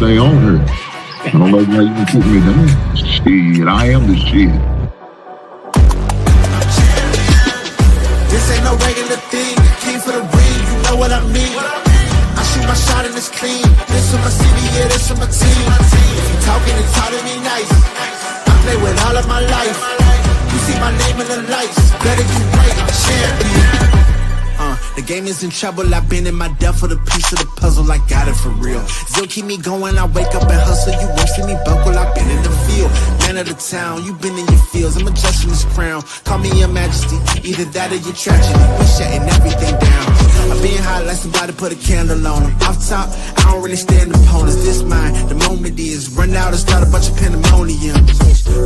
stay on her. I don't know why you can put me down. Shit, I am the shit. This ain't no regular thing. I came for the ring, you know what I mean. I shoot my shot and it's clean. This for my city, yeah, this for my team. If you talking and talking me nice, I play with all of my life. You see my name in the lights, better get right, I'm champion. The game is in trouble, I've been in my depth for the piece of the puzzle, I got it for real. Still keep me going, I wake up and hustle, you won't see me buckle, I've been in the field. Man of the town, you been in your fields, I'm adjusting this crown. Call me your majesty, either that or your tragedy. We shutting everything down. I've been high like somebody put a candle on them. Off top, I don't really stand opponents, this mine. The moment is run out and start a bunch of pandemonium.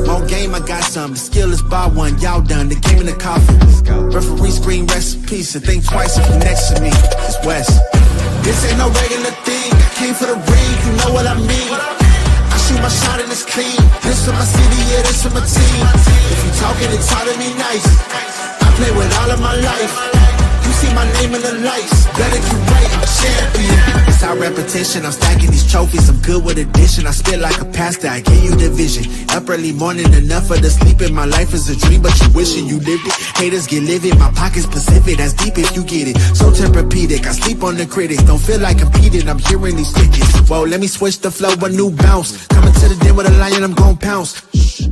More game, I got some, the skill is by one, y'all done, the game in the coffin. Referee screen recipes, so think twice if you next to me, it's West. This ain't no regular thing, I came for the ring, you know what I mean. I shoot my shot and it's clean, this for my city, yeah, this for my team. If you talking and talk to me nice, I play with all of my life. You see my name in the lights, better get right, I'm champion. It's our repetition, I'm stacking these trophies, I'm good with addition. I spit like a pastor, I give you the vision. Up early morning, enough for the sleeping. My life is a dream, but you wishing you lived it. Haters get livid, my pocket's Pacific, that's deep if you get it. So therapeutic, I sleep on the critics. Don't feel like competing, I'm hearing these tickets. Whoa, let me switch the flow, a new bounce. Coming to the den with a lion, I'm gon' pounce.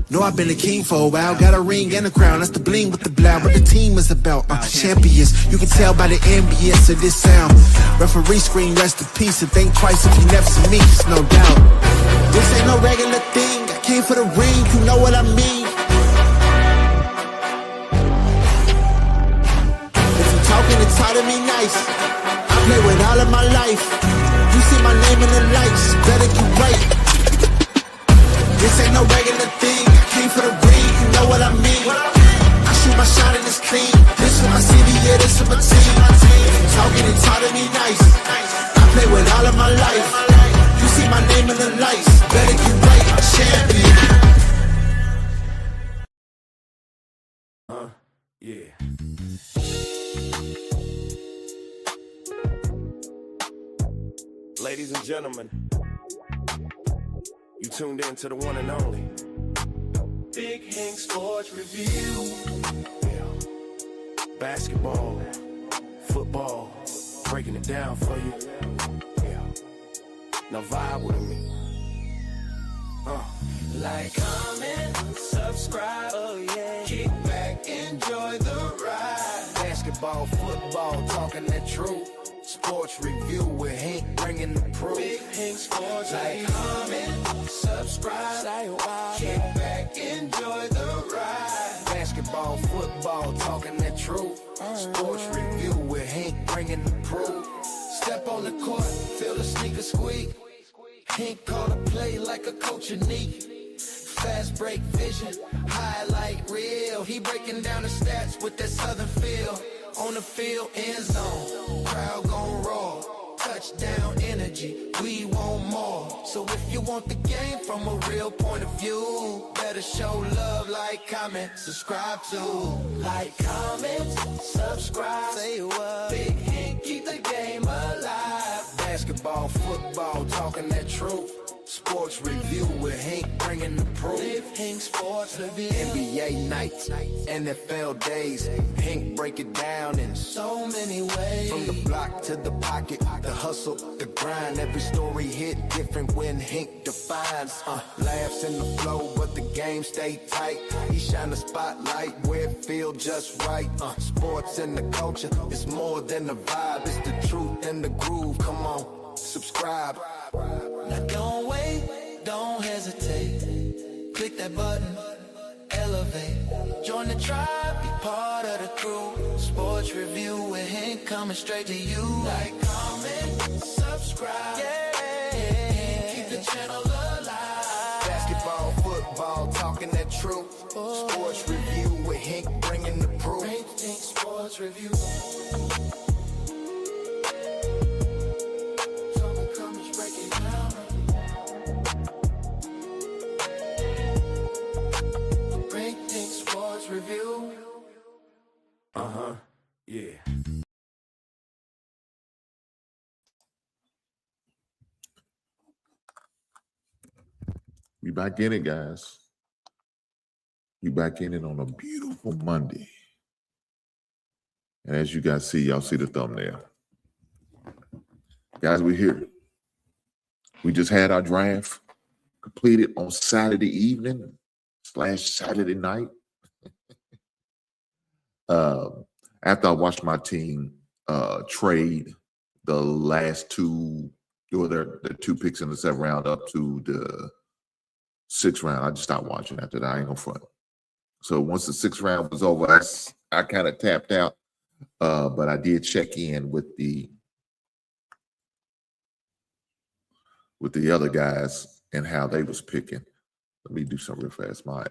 Know I've been a king for a while, got a ring and a crown, that's the bling with the blow. What the team is about, champions. You can tell by the ambience of this sound. Referee screen, rest in peace, and think twice if you never see me, it's no doubt. This ain't no regular thing, I came for the ring, you know what I mean. If you talking and talk to me nice, I play with all of my life. You see my name in the lights, better get right. This ain't no regular thing, I came for the ring, you know what I mean. I shoot my shot and it's clean, this for my city, yeah, this for my team. If you talking and talk to me nice, I play with all of my life. You see my name in the lights, better get right, I'm champion. Yeah. Ladies and gentlemen, you tuned in to the one and only Big Hank Sports Review. Yeah. Basketball, football, breaking it down for you. Yeah. Now vibe with me. Like, comment, subscribe, oh yeah. Kick back, enjoy the ride. Basketball, football, talking that truth. Sports Review with Hank bringing the proof. Big Hank Sports Like, comment, subscribe, say wow. Kick back, enjoy the ride. Basketball, football, talking that truth. Sports Review with Hank bringing the proof. Step on the court, feel the sneaker squeak. Hank call a play like a coach unique. Fast break vision, highlight reel. He breaking down the stats with that southern feel. On the field, end zone, crowd gon' roar. Touchdown energy, we want more. So if you want the game from a real point of view, better show love, like, comment, subscribe to. Like, comment, subscribe, say what? Big Hank, keep the game alive. Basketball, football, talking that truth. Sports Review with Hank bringing the proof. Big Hank Sports Review. NBA nights, NFL days. Hank break it down in so many ways. From the block to the pocket, the hustle, the grind. Every story hit different when Hank defines. Laughs in the flow, but the game stay tight. He shine the spotlight where it feel just right. Sports and the culture, it's more than a vibe. It's the truth and the groove. Come on, subscribe. Now don't wait, don't hesitate. Click that button, elevate. Join the tribe, be part of the crew. Sports Review with Hank coming straight to you. Like, comment, subscribe, yeah. Keep the channel alive. Basketball, football, talking that truth. Sports Review with Hank bringing the proof. Hank Sports Review. Review. Yeah. We back in it, guys. We back in it on a beautiful Monday. And as you guys see, y'all see the thumbnail. Guys, we're here. We just had our draft completed on Saturday evening / Saturday night. After I watched my team trade the last two, or the 2 picks in the 7th round up to the 6th round, I just stopped watching after that. I ain't gonna front. So once the 6th round was over, I kind of tapped out. But I did check in with the other guys and how they was picking. Let me do something real fast. My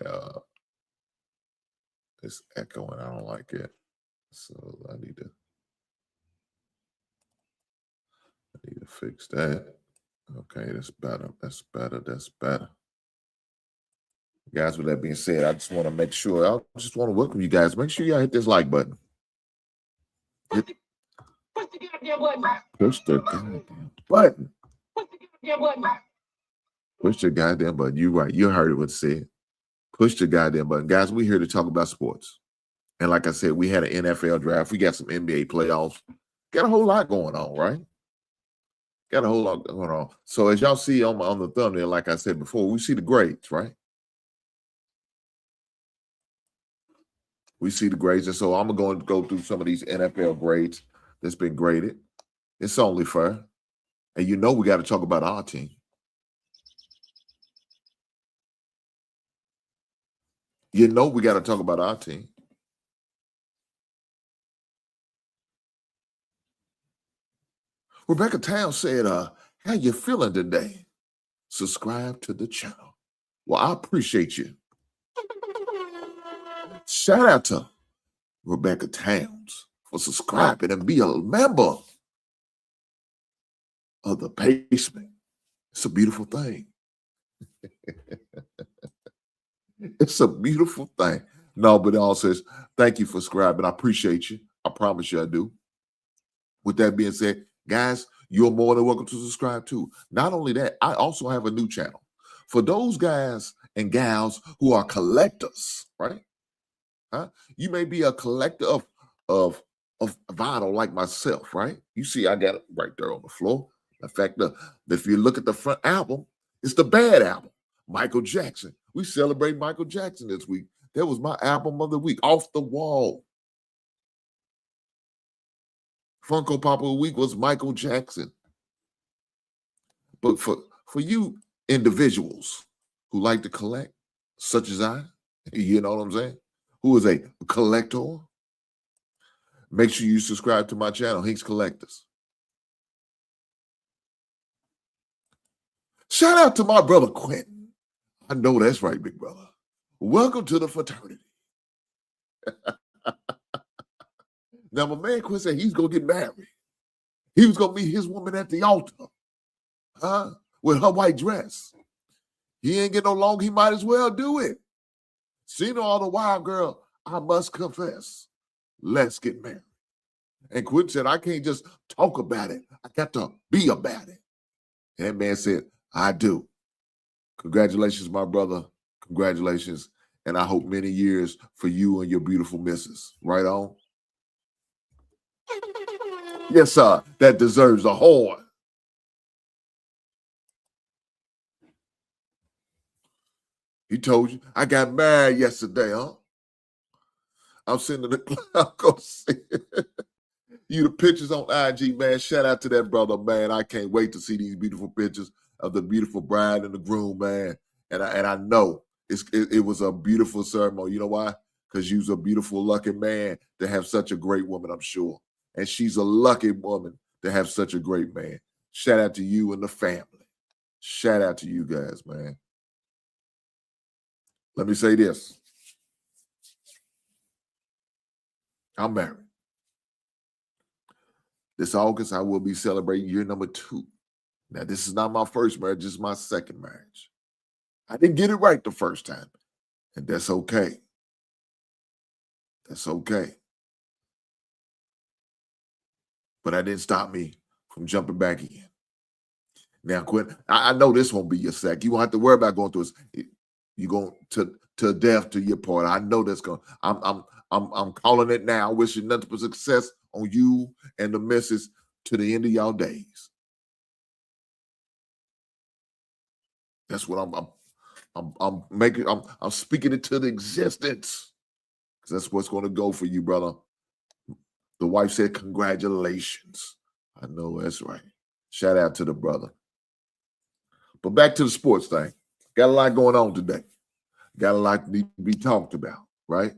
it's echoing. I don't like it. So I need to fix that. Okay, that's better. That's better. That's better. Guys, with that being said, I just want to make sure. I just want to welcome you guys. Make sure y'all hit this like button. Push the goddamn button. Push the goddamn button. Push the goddamn button. Push the goddamn button. You're right. You heard it what it said. Push the goddamn button. Guys, we're here to talk about sports. And like I said, we had an NFL draft. We got some NBA playoffs. Got a whole lot going on, right? Got a whole lot going on. So as y'all see on the thumbnail, like I said before, we see the grades, right? We see the grades. And so I'm going to go through some of these NFL grades that's been graded. It's only fair. And you know we got to talk about our team. You know we got to talk about our team. Rebecca Town said, how you feeling today? Subscribe to the channel. Well, I appreciate you. Shout out to Rebecca Towns for subscribing and be a member of the basement. It's a beautiful thing. It's a beautiful thing. No, but it all says, thank you for subscribing. I appreciate you. I promise you I do. With that being said, guys, you're more than welcome to subscribe too. Not only that, I also have a new channel. For those guys and gals who are collectors, right? You may be a collector of vinyl like myself, right? You see, I got it right there on the floor. In fact, if you look at the front album, it's the Bad album, Michael Jackson. We celebrate Michael Jackson this week. That was my album of the week, Off the Wall. Funko Pop of the week was Michael Jackson. But for you individuals who like to collect, such as I, you know what I'm saying? Who is a collector, make sure you subscribe to my channel, Hinks Collectors. Shout out to my brother Quentin. I know that's right, big brother. Welcome to the fraternity. Now, my man Quentin said he's going to get married. He was going to meet his woman at the altar, with her white dress. He ain't get no long, he might as well do it. Seen all the wild girl, I must confess. Let's get married. And Quentin said, I can't just talk about it. I got to be about it. And that man said, I do. Congratulations, my brother. Congratulations. And I hope many years for you and your beautiful missus. Right on? Yes, sir. That deserves a horn. He told you, I got married yesterday, huh? I'm sitting in the cloud. Go see it. You the pictures on IG, man. Shout out to that brother, man. I can't wait to see these beautiful pictures of the beautiful bride and the groom, man. And I know it was a beautiful ceremony. You know why? Because you was a beautiful, lucky man to have such a great woman, I'm sure. And she's a lucky woman to have such a great man. Shout out to you and the family. Shout out to you guys, man. Let me say this. I'm married. This August, I will be celebrating year number 2. Now, this is not my first marriage. This is my second marriage. I didn't get it right the first time, and that's okay. That's okay. But that didn't stop me from jumping back in. Now, Quinn, I know this won't be your sack. You won't have to worry about going through this. You're going to death to your part. I know that's going. I'm calling it now. Wishing nothing but success on you and the missus to the end of y'all days. That's what I'm making. I'm speaking it to the existence, because that's what's going to go for you, brother. The wife said, "Congratulations." I know that's right. Shout out to the brother. But back to the sports thing. Got a lot going on today. Got a lot to be talked about, right?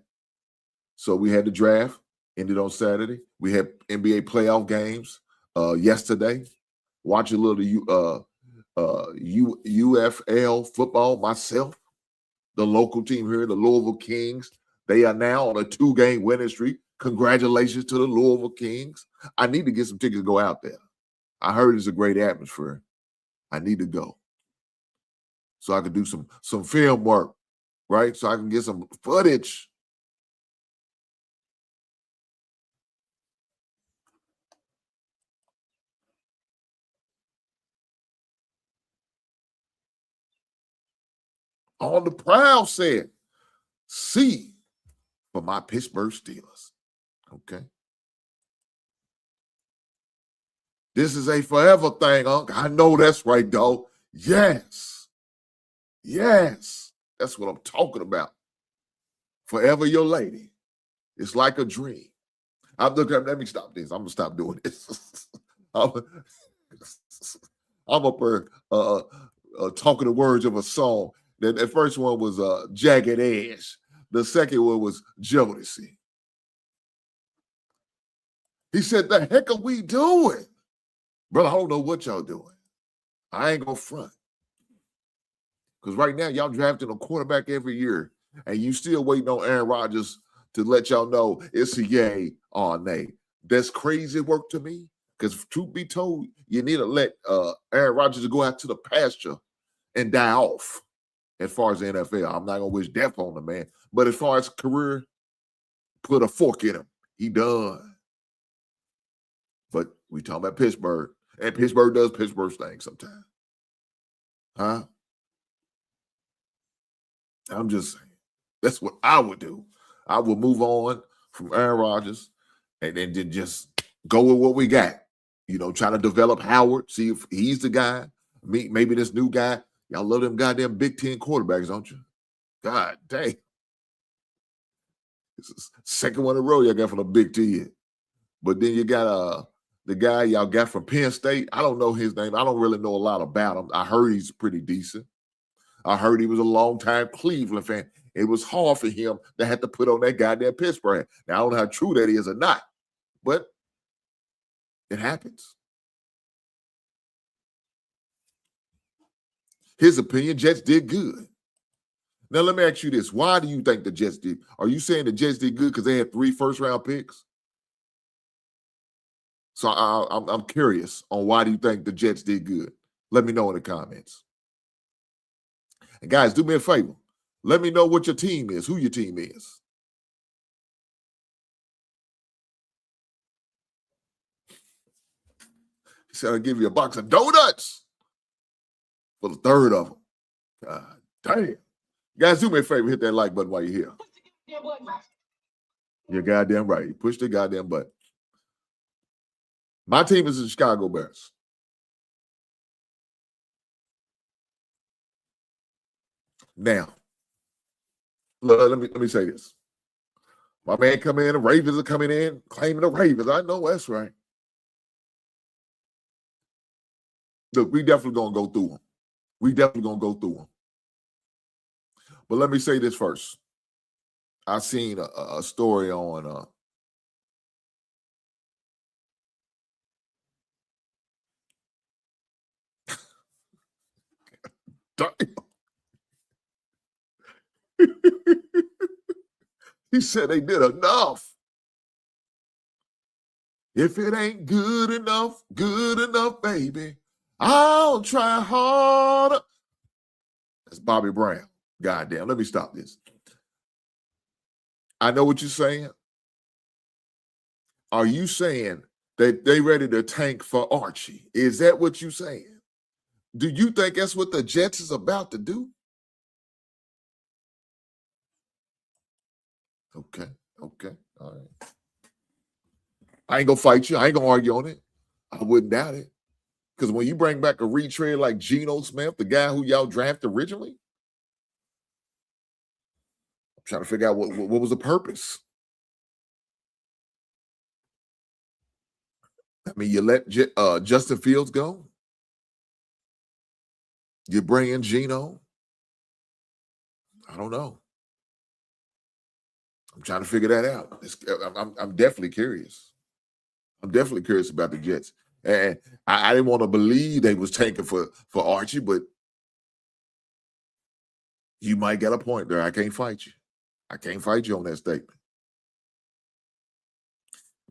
So we had the draft, ended on Saturday. We had NBA playoff games yesterday. Watch a little UFL football myself. The local team here, the Louisville Kings, they are now on a 2-game winning streak. Congratulations to the Louisville Kings. I need to get some tickets to go out there. I heard it's a great atmosphere. I need to go so I can do some film work, right? So I can get some footage. On the proud said, "C for my Pittsburgh Steelers." Okay. This is a forever thing, Unc. I know that's right, though. Yes. Yes. That's what I'm talking about. Forever your lady. It's like a dream. Let me stop this. I'm going to stop doing this. I'm up here talking the words of a song. The first one was Jagged Edge. The second one was Jodeci. He said, "The heck are we doing?" Brother, I don't know what y'all doing. I ain't going to front. Because right now, y'all drafting a quarterback every year, and you still waiting on Aaron Rodgers to let y'all know it's a yay or nay. That's crazy work to me, because truth be told, you need to let Aaron Rodgers go out to the pasture and die off. As far as the NFL, I'm not going to wish death on the man. But as far as career, put a fork in him. He done. But we talking about Pittsburgh, and Pittsburgh does Pittsburgh things sometimes. Huh? I'm just saying. That's what I would do. I would move on from Aaron Rodgers and then just go with what we got. You know, trying to develop Howard, see if he's the guy. Maybe this new guy. Y'all love them goddamn Big Ten quarterbacks, don't you? God dang. This is second one in a row y'all got from the Big Ten. But then you got the guy y'all got from Penn State. I don't know his name. I don't really know a lot about him. I heard he's pretty decent. I heard he was a longtime Cleveland fan. It was hard for him to have to put on that goddamn Pittsburgh. Now, I don't know how true that is or not, but it happens. His opinion, Jets did good. Now, let me ask you this. Why do you think the Jets did? Are you saying the Jets did good because they had 3 first-round picks? So I'm curious on why do you think the Jets did good? Let me know in the comments. And guys, do me a favor. Let me know what your team is, who your team is. He said, "I'll give you a box of donuts for the third of them." God damn. Guys, do me a favor. Hit that like button while you're here. You're goddamn right. Push the goddamn button. My team is the Chicago Bears. Now, let me say this. My man come in, the Ravens are coming in, claiming the Ravens. I know that's right. Look, we definitely going to go through them. We definitely going to go through them. But let me say this first. I seen a story on he said they did enough. If it ain't good enough, baby, I'll try harder. That's Bobby Brown. Goddamn, let me stop this. I know what you're saying. Are you saying that they ready to tank for Archie? Is that what you're saying? Do you think that's what the Jets is about to do? Okay. All right. I ain't gonna fight you. I ain't gonna argue on it. I wouldn't doubt it. Because when you bring back a retread like Geno Smith, the guy who y'all drafted originally, I'm trying to figure out what was the purpose. I mean, you let Justin Fields go. You bring in Geno. I don't know. I'm trying to figure that out. I'm definitely curious. I'm definitely curious about the Jets. And I didn't want to believe they was tanking for Archie, but you might get a point there. I can't fight you. I can't fight you on that statement.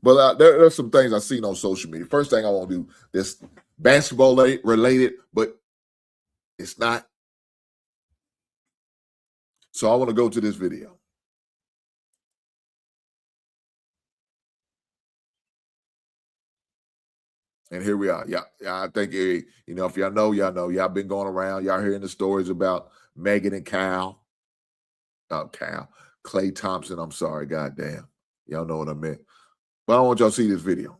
But there's some things I've seen on social media. First thing I want to do, this basketball related, but it's not. So I want to go to this video. And here we are. Yeah, I think, if y'all know, y'all been going around. Y'all hearing the stories about Megan and Clay Thompson. I'm sorry, goddamn. Y'all know what I meant. But I want y'all to see this video.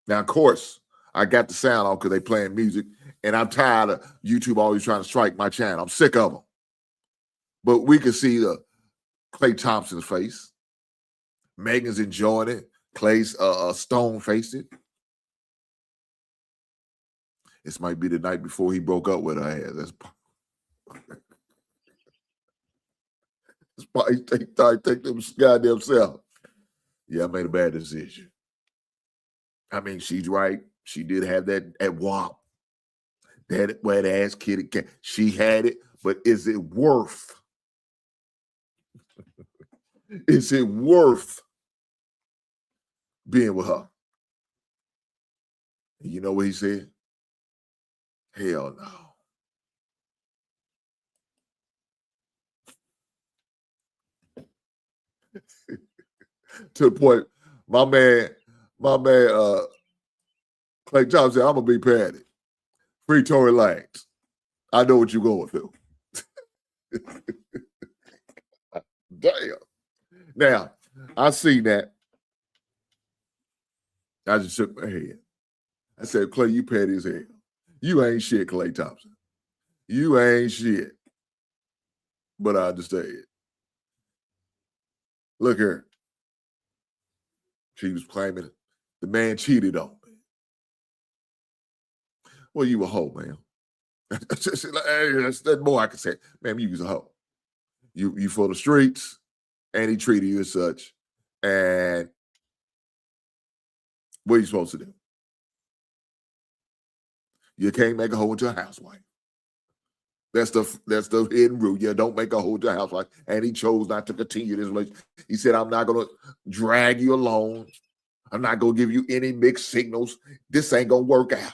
Now, of course, I got the sound on because they playing music, and I'm tired of YouTube always trying to strike my channel. I'm sick of them. But we can see the Clay Thompson's face. Megan's enjoying it. Clay's stone-faced it. This might be the night before he broke up with her ass. That's probably take them goddamn self. Yeah, I made a bad decision. I mean, she's right. She did have that at WAP. That wet ass kitty cat. She had it, but is it worth? Is it worth being with her? And you know what he said? Hell no. To the point, my man, Clay Thompson said, I'm gonna be patty. Free Tory Lanez. I know what you're going through. Damn. Now, I see that. I just shook my head. I said, Clay, you petty as hell. You ain't shit, Clay Thompson. You ain't shit. But I understand. Look here. She was claiming the man cheated on me. Well, you a hoe, man. That's more I can say. Man, you was a hoe. You for the streets, and he treated you as such. And what are you supposed to do? You can't make a hoe into a housewife. That's the hidden rule. Yeah, don't make a hoe into a housewife. And he chose not to continue this relationship. He said, I'm not going to drag you along. I'm not going to give you any mixed signals. This ain't going to work out.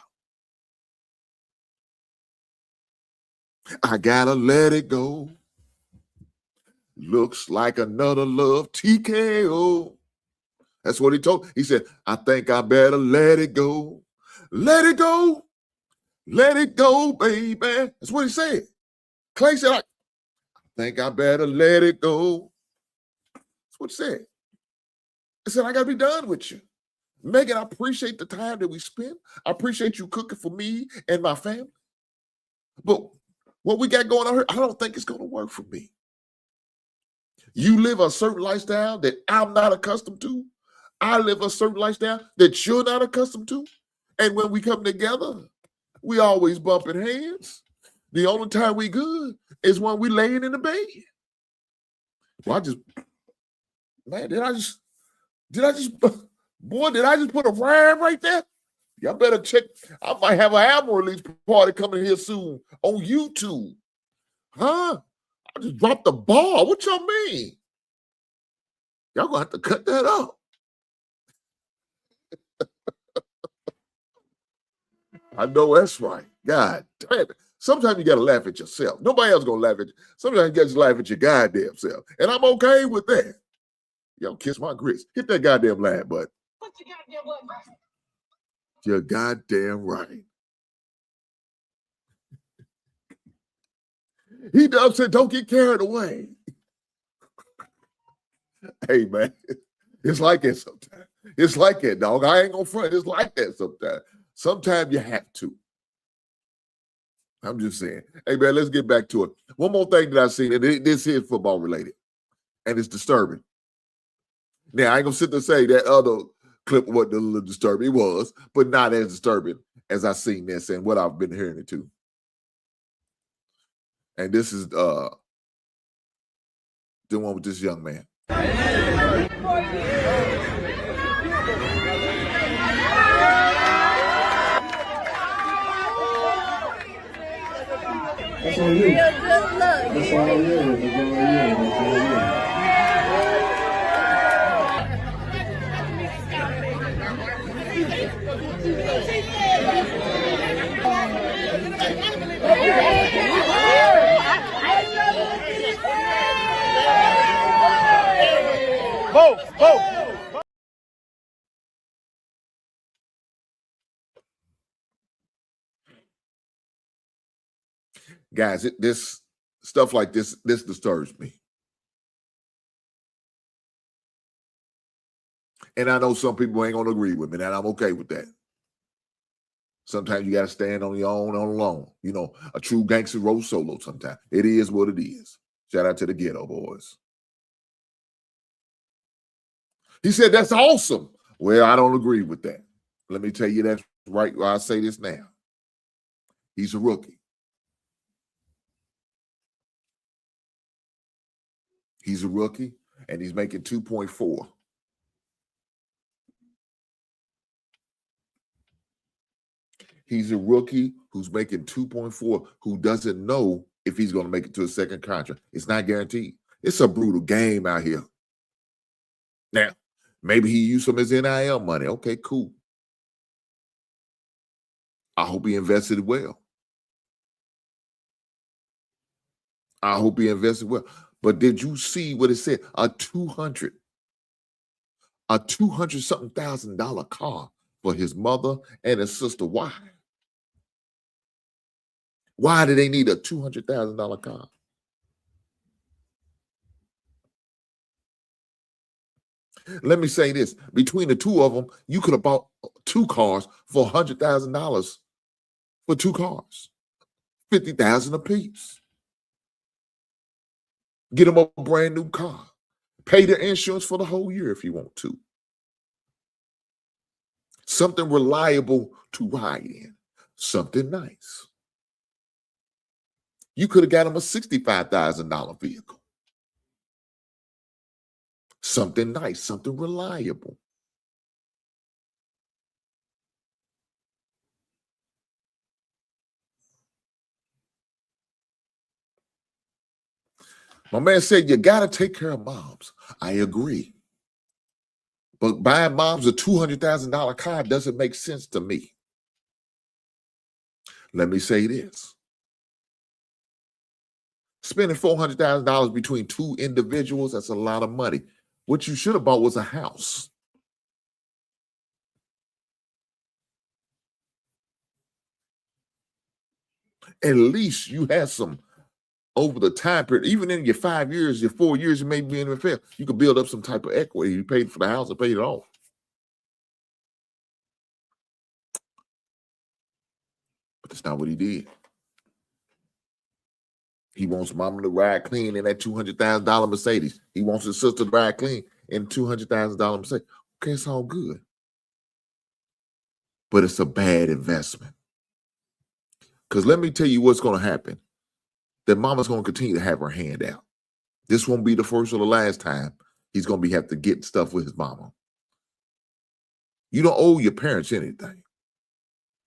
I got to let it go. Looks like another love TKO. That's what he told. He said, I think I better let it go. Let it go. Let it go, baby. That's what he said. Clay said, I think I better let it go. That's what he said. I said, I got to be done with you. Megan, I appreciate the time that we spent. I appreciate you cooking for me and my family. But what we got going on here, I don't think it's going to work for me. You live a certain lifestyle that I'm not accustomed to. I live a certain lifestyle that you're not accustomed to. And when we come together, we always bumping hands. The only time we good is when we laying in the bed. Well, did I just put a rhyme right there? Y'all better check. I might have an album release party coming here soon on YouTube. Huh? I just dropped the ball. What y'all mean? Y'all gonna have to cut that up. I know that's right. God damn it. Sometimes you gotta laugh at yourself. Nobody else gonna laugh at you. Sometimes you gotta just laugh at your goddamn self. And I'm okay with that. Y'all kiss my grits. Hit that goddamn laugh button. What's your goddamn button? You're goddamn right. He does say, don't get carried away. Hey, man, it's like that sometimes. It's like that, dog. I ain't gonna front. It's like that sometimes. Sometimes you have to. I'm just saying. Hey, man, let's get back to it. One more thing that I seen, and this is football related, and it's disturbing. Now, I ain't gonna sit there and say that other clip wasn't a little disturbing. It was, but not as disturbing as I seen this and what I've been hearing it too. And this is the one with this young man. That's on you. That's all you. That's all you. Guys, this stuff like this disturbs me. And I know some people ain't gonna agree with me, and I'm okay with that. Sometimes you gotta stand on your own alone. You know, a true gangster roll solo sometimes. It is what it is. Shout out to the ghetto boys. He said, that's awesome. Well, I don't agree with that. Let me tell you that's right. I'll say this now. He's a rookie. He's a rookie, and he's making 2.4. He's a rookie who's making 2.4, who doesn't know if he's going to make it to a second contract. It's not guaranteed. It's a brutal game out here. Now, maybe he used some of his NIL money. Okay, cool. I hope he invested well. I hope he invested well. But did you see what it said? A $200 something thousand car for his mother and his sister. Why? Why do they need a $200,000 car? Let me say this. Between the two of them, you could have bought 2 cars for $100,000 for 2 cars. $50,000 apiece. Get them a brand new car. Pay the insurance for the whole year if you want to. Something reliable to ride in. Something nice. You could have got him a $65,000 vehicle. Something nice, something reliable. My man said, you got to take care of moms. I agree. But buying moms a $200,000 car doesn't make sense to me. Let me say this. Spending $400,000 between 2 individuals, that's a lot of money. What you should have bought was a house. At least you had some over the time period, even in your 5 years, your 4 years, you may be in the NFL, you could build up some type of equity. You paid for the house and paid it off. But that's not what he did. He wants mama to ride clean in that $200,000 Mercedes. He wants his sister to ride clean in $200,000 Mercedes. Okay, it's all good. But it's a bad investment. Because let me tell you what's going to happen. That mama's going to continue to have her hand out. This won't be the first or the last time he's going to have to get stuff with his mama. You don't owe your parents anything.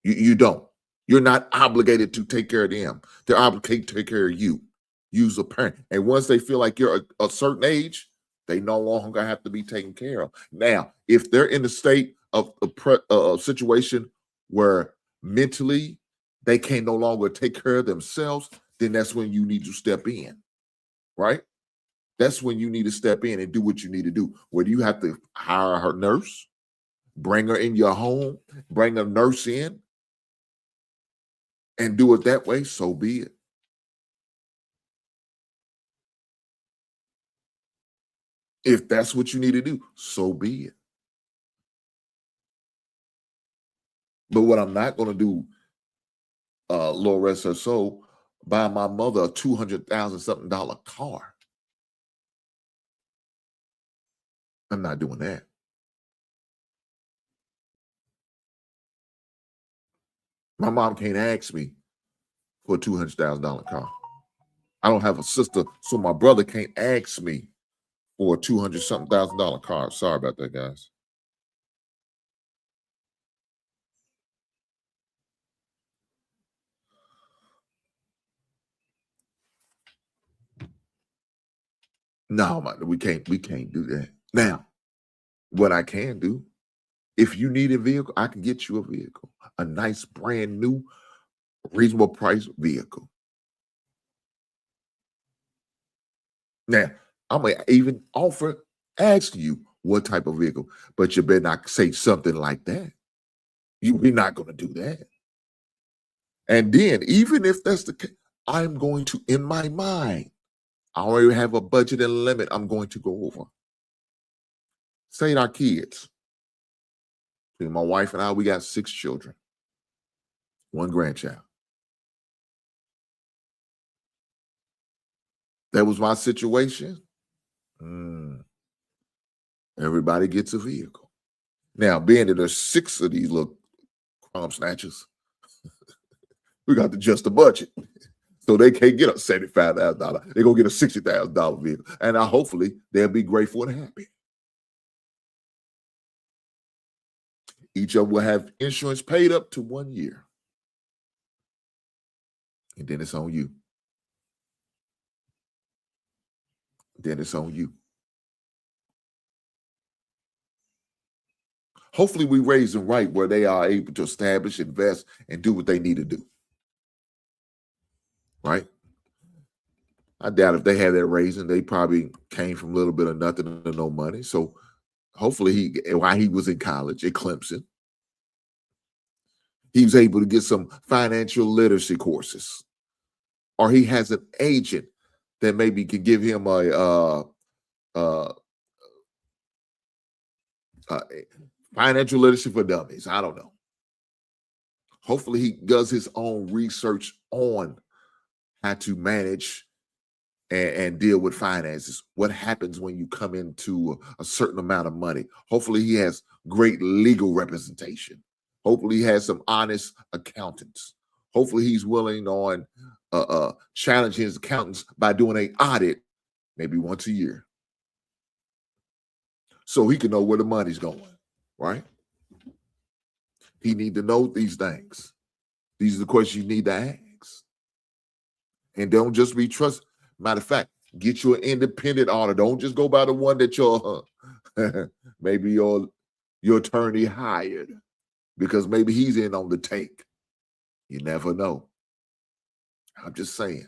You don't. You're not obligated to take care of them. They're obligated to take care of you. Use a parent. And once they feel like you're a certain age, they no longer have to be taken care of. Now, if they're in a state of a situation where mentally they can no longer take care of themselves, then that's when you need to step in, right? That's when you need to step in and do what you need to do. Whether you have to hire her nurse, bring her in your home, bring a nurse in, and do it that way, so be it. If that's what you need to do, so be it. But what I'm not going to do, Lord rest her soul, buy my mother a $200,000 something car. I'm not doing that. My mom can't ask me for a $200,000 car. I don't have a sister, so my brother can't ask me for a $200 something thousand car. Sorry about that, guys. No, we can't do that. Now, what I can do, if you need a vehicle, I can get you a vehicle, a nice brand new, reasonable price vehicle. Now, I may even ask you what type of vehicle, but you better not say something like that. We're not going to do that. And then, even if that's the case, I'm going to, in my mind, I already have a budget and a limit I'm going to go over. Say our kids. My wife and I, we got 6 children, 1 grandchild. That was my situation. Everybody gets a vehicle. Now, being that there's 6 of these little crumb snatchers, we got to adjust the budget. So they can't get a $75,000. They're going to get a $60,000 vehicle. And hopefully they'll be grateful and happy. Each of them will have insurance paid up to 1 year. And then it's on you. Then it's on you. Hopefully we raise them right where they are able to establish, invest, and do what they need to do. Right? I doubt if they had that raising, they probably came from a little bit of nothing to no money. So hopefully while he was in college at Clemson, he was able to get some financial literacy courses. Or he has an agent that maybe can give him a financial literacy for dummies. I don't know. Hopefully he does his own research on how to manage and deal with finances. What happens when you come into a certain amount of money? Hopefully he has great legal representation. Hopefully he has some honest accountants. Hopefully he's willing on challenging his accountants by doing an audit maybe once a year, so he can know where the money's going, right? He need to know these things. These are the questions you need to ask. And don't just be trust. Matter of fact, get you an independent auditor. Don't just go by the one that your maybe your attorney hired, because maybe he's in on the take. You never know. I'm just saying.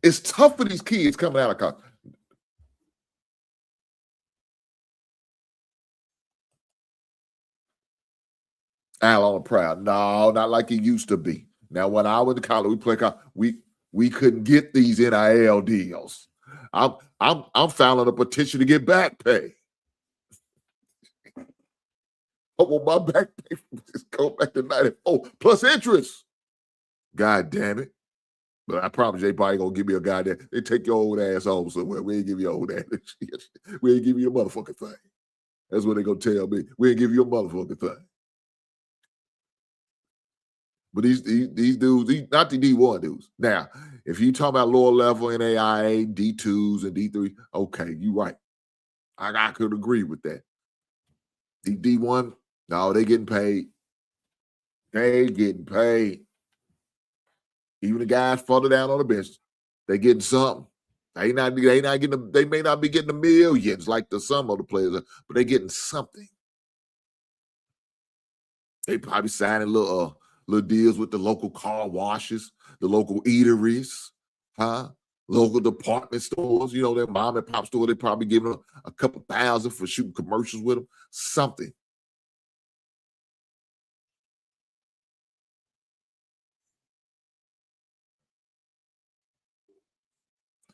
It's tough for these kids coming out of college. Al on the proud. No, not like it used to be. Now, when I went to college, we played college, we couldn't get these NIL deals. I'm filing a petition to get back pay. I want my back pay just go back to 94 plus interest. God damn it. But I promise they probably gonna give me a guy that they take your old ass home somewhere. We ain't give you your old ass shit. We ain't give you a motherfucking thing. That's what they gonna tell me. We ain't give you a motherfucking thing. But these dudes, not the D1 dudes. Now, if you talk about lower level NAIA, D2s and D3, okay, you right. I could agree with that. The D1, no, they getting paid. They getting paid. Even the guys further down on the bench, they getting something. They may not be getting the millions like some of the players, but they getting something. They probably signing little deals with the local car washes, the local eateries, local department stores. You know, their mom and pop store, they probably giving them a couple thousand for shooting commercials with them. Something.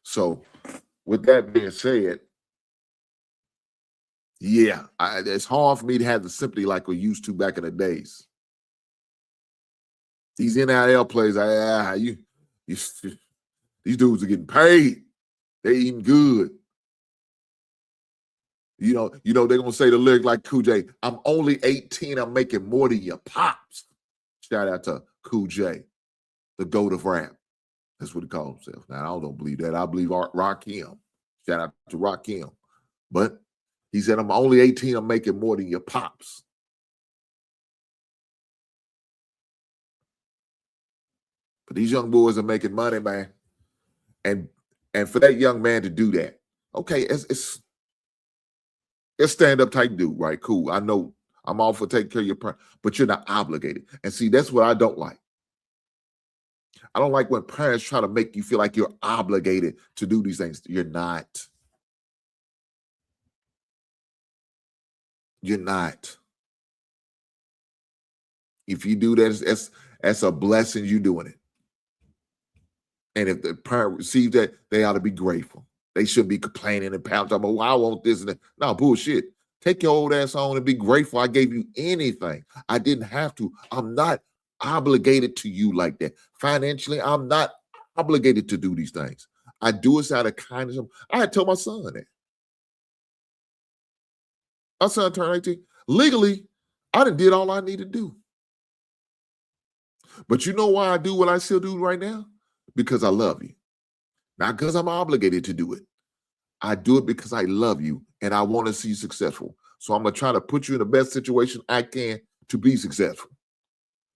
So with that being said, yeah, it's hard for me to have the sympathy like we used to back in the days. These NIL players, these dudes are getting paid. They eating good. You know, they're gonna say the lyric like Cool J, I'm only 18, I'm making more than your pops. Shout out to Cool J, the GOAT of rap. That's what he calls himself. Now, I don't believe that. I believe Rakim. Shout out to Rakim. But he said, I'm only 18, I'm making more than your pops. But these young boys are making money, man. And for that young man to do that, okay, it's stand-up type dude, right? Cool. I know I'm all for taking care of your parents, but you're not obligated. And see, that's what I don't like. I don't like when parents try to make you feel like you're obligated to do these things. You're not. You're not. If you do that, that's a blessing you doing it. And if the parent receives that, they ought to be grateful. They shouldn't be complaining and pounding about, well, I want this and that. No, bullshit. Take your old ass on and be grateful I gave you anything. I didn't have to. I'm not obligated to you like that. Financially, I'm not obligated to do these things. I do it out of kindness. I had told my son that. My son turned 18. Legally, I done did all I need to do. But you know why I do what I still do right now? Because I love you. Not because I'm obligated to do it. I do it because I love you and I want to see you successful. So I'm going to try to put you in the best situation I can to be successful.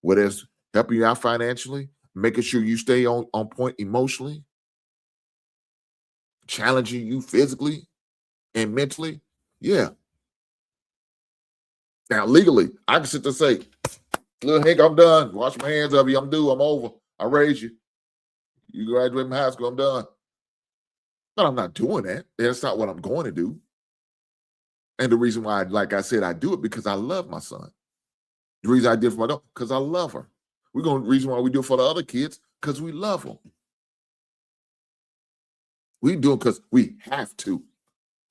Whether it's helping you out financially, making sure you stay on point emotionally, challenging you physically and mentally. Yeah. Now, legally, I can sit there and say, little Hank, I'm done. Wash my hands of you. I'm due. I'm over. I raised you. You graduate from high school. I'm done. But I'm not doing that. That's not what I'm going to do. And the reason why, like I said, I do it because I love my son. The reason I did it for my daughter, because I love her. The reason why we do it for the other kids, because we love them. We do it because we have to.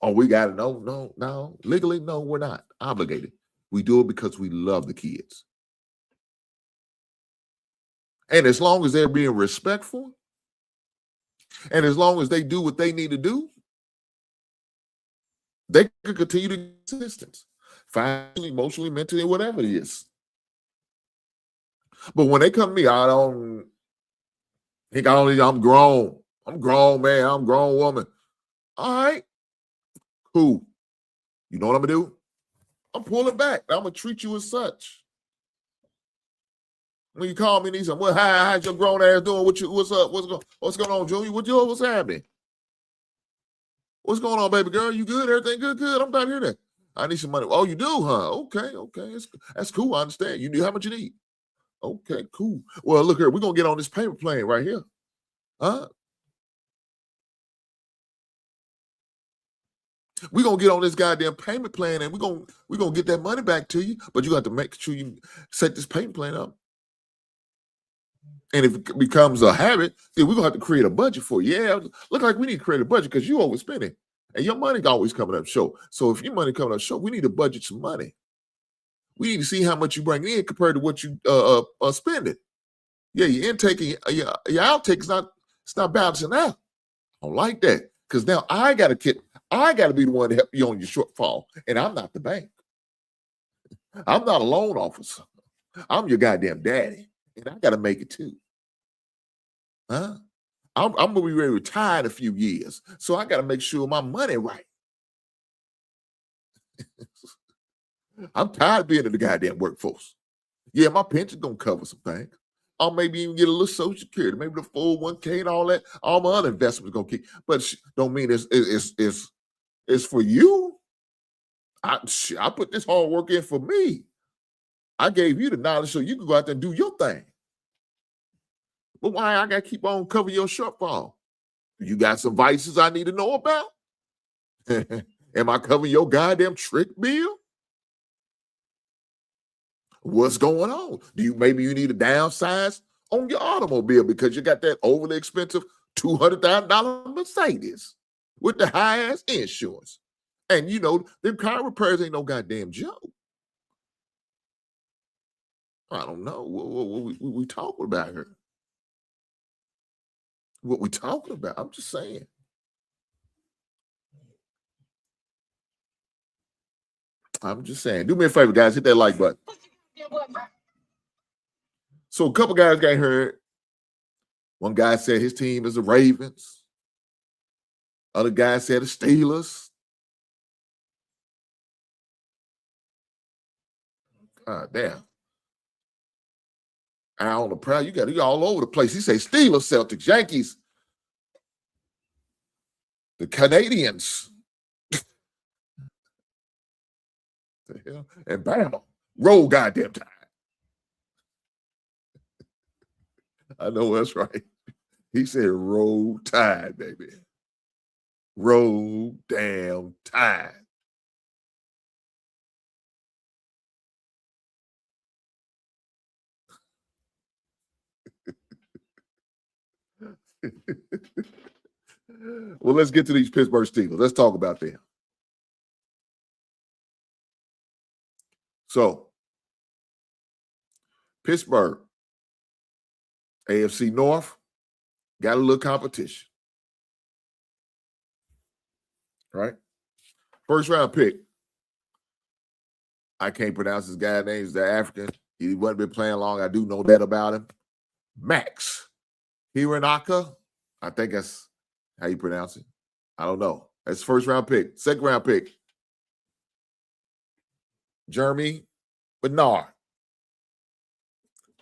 Oh, we got to no. Legally, no, we're not obligated. We do it because we love the kids. And as long as they're being respectful, and as long as they do what they need to do, they can continue to get assistance, financially, emotionally, mentally, whatever it is. But when they come to me, I'm grown. I'm grown, man. I'm grown woman. All right, cool. You know what I'm gonna do? I'm pulling back. I'm gonna treat you as such. When you call me and you say, well, how's your grown ass doing? What's up? What's going on, Junior? What's happening? What's going on, baby girl? You good? Everything good? Good. I'm down here then. I need some money. Oh, you do, huh? Okay. That's cool. I understand. You do how much you need? Okay, cool. Well, look here. We're gonna get on this payment plan right here. Huh? We're gonna get on this goddamn payment plan and we're gonna get that money back to you, but you have to make sure you set this payment plan up. And if it becomes a habit, then we're gonna have to create a budget for you. Yeah, look like we need to create a budget because you overspending. And your money always coming up short. So if your money coming up short, we need to budget some money. We need to see how much you bring in compared to what you spending. Yeah, your intake and your outtake is not balancing out. I don't like that because now I gotta be the one to help you on your shortfall, and I'm not the bank. I'm not a loan officer. I'm your goddamn daddy, and I gotta make it too. Huh? I'm gonna be ready to retire in a few years, so I gotta make sure my money right. I'm tired of being in the goddamn workforce. Yeah, my pension gonna cover some things. I'll maybe even get a little Social Security, maybe the 401k and all that. All my other investments gonna keep, but don't mean it's for you. I put this hard work in for me. I gave you the knowledge so you can go out there and do your thing. But why I gotta keep on covering your shortfall? You got some vices I need to know about? Am I covering your goddamn trick bill? What's going on? Maybe you need to downsize on your automobile because you got that overly expensive $200,000 Mercedes with the high-ass insurance. And, you know, them car repairs ain't no goddamn joke. I don't know. What we talking about here? What we talking about? I'm just saying. I'm just saying. Do me a favor, guys. Hit that like button. So a couple guys got hurt. One guy said his team is the Ravens. Other guy said the Steelers. God damn. Al on the proud, you all over the place. He say Steelers, Celtics, Yankees, the Canadians. The hell? And Bama. Roll goddamn time. I know that's right. He said roll tide, baby. Roll damn tide. Well, let's get to these Pittsburgh Steelers. Let's talk about them. So, Pittsburgh, AFC North, got a little competition. Right? First round pick. I can't pronounce his guy's name. He's the African. He wasn't been playing long. I do know that about him. Max Hiranaka. I think that's how you pronounce it. I don't know. That's first round pick. Second round pick. Jeremy Bernard.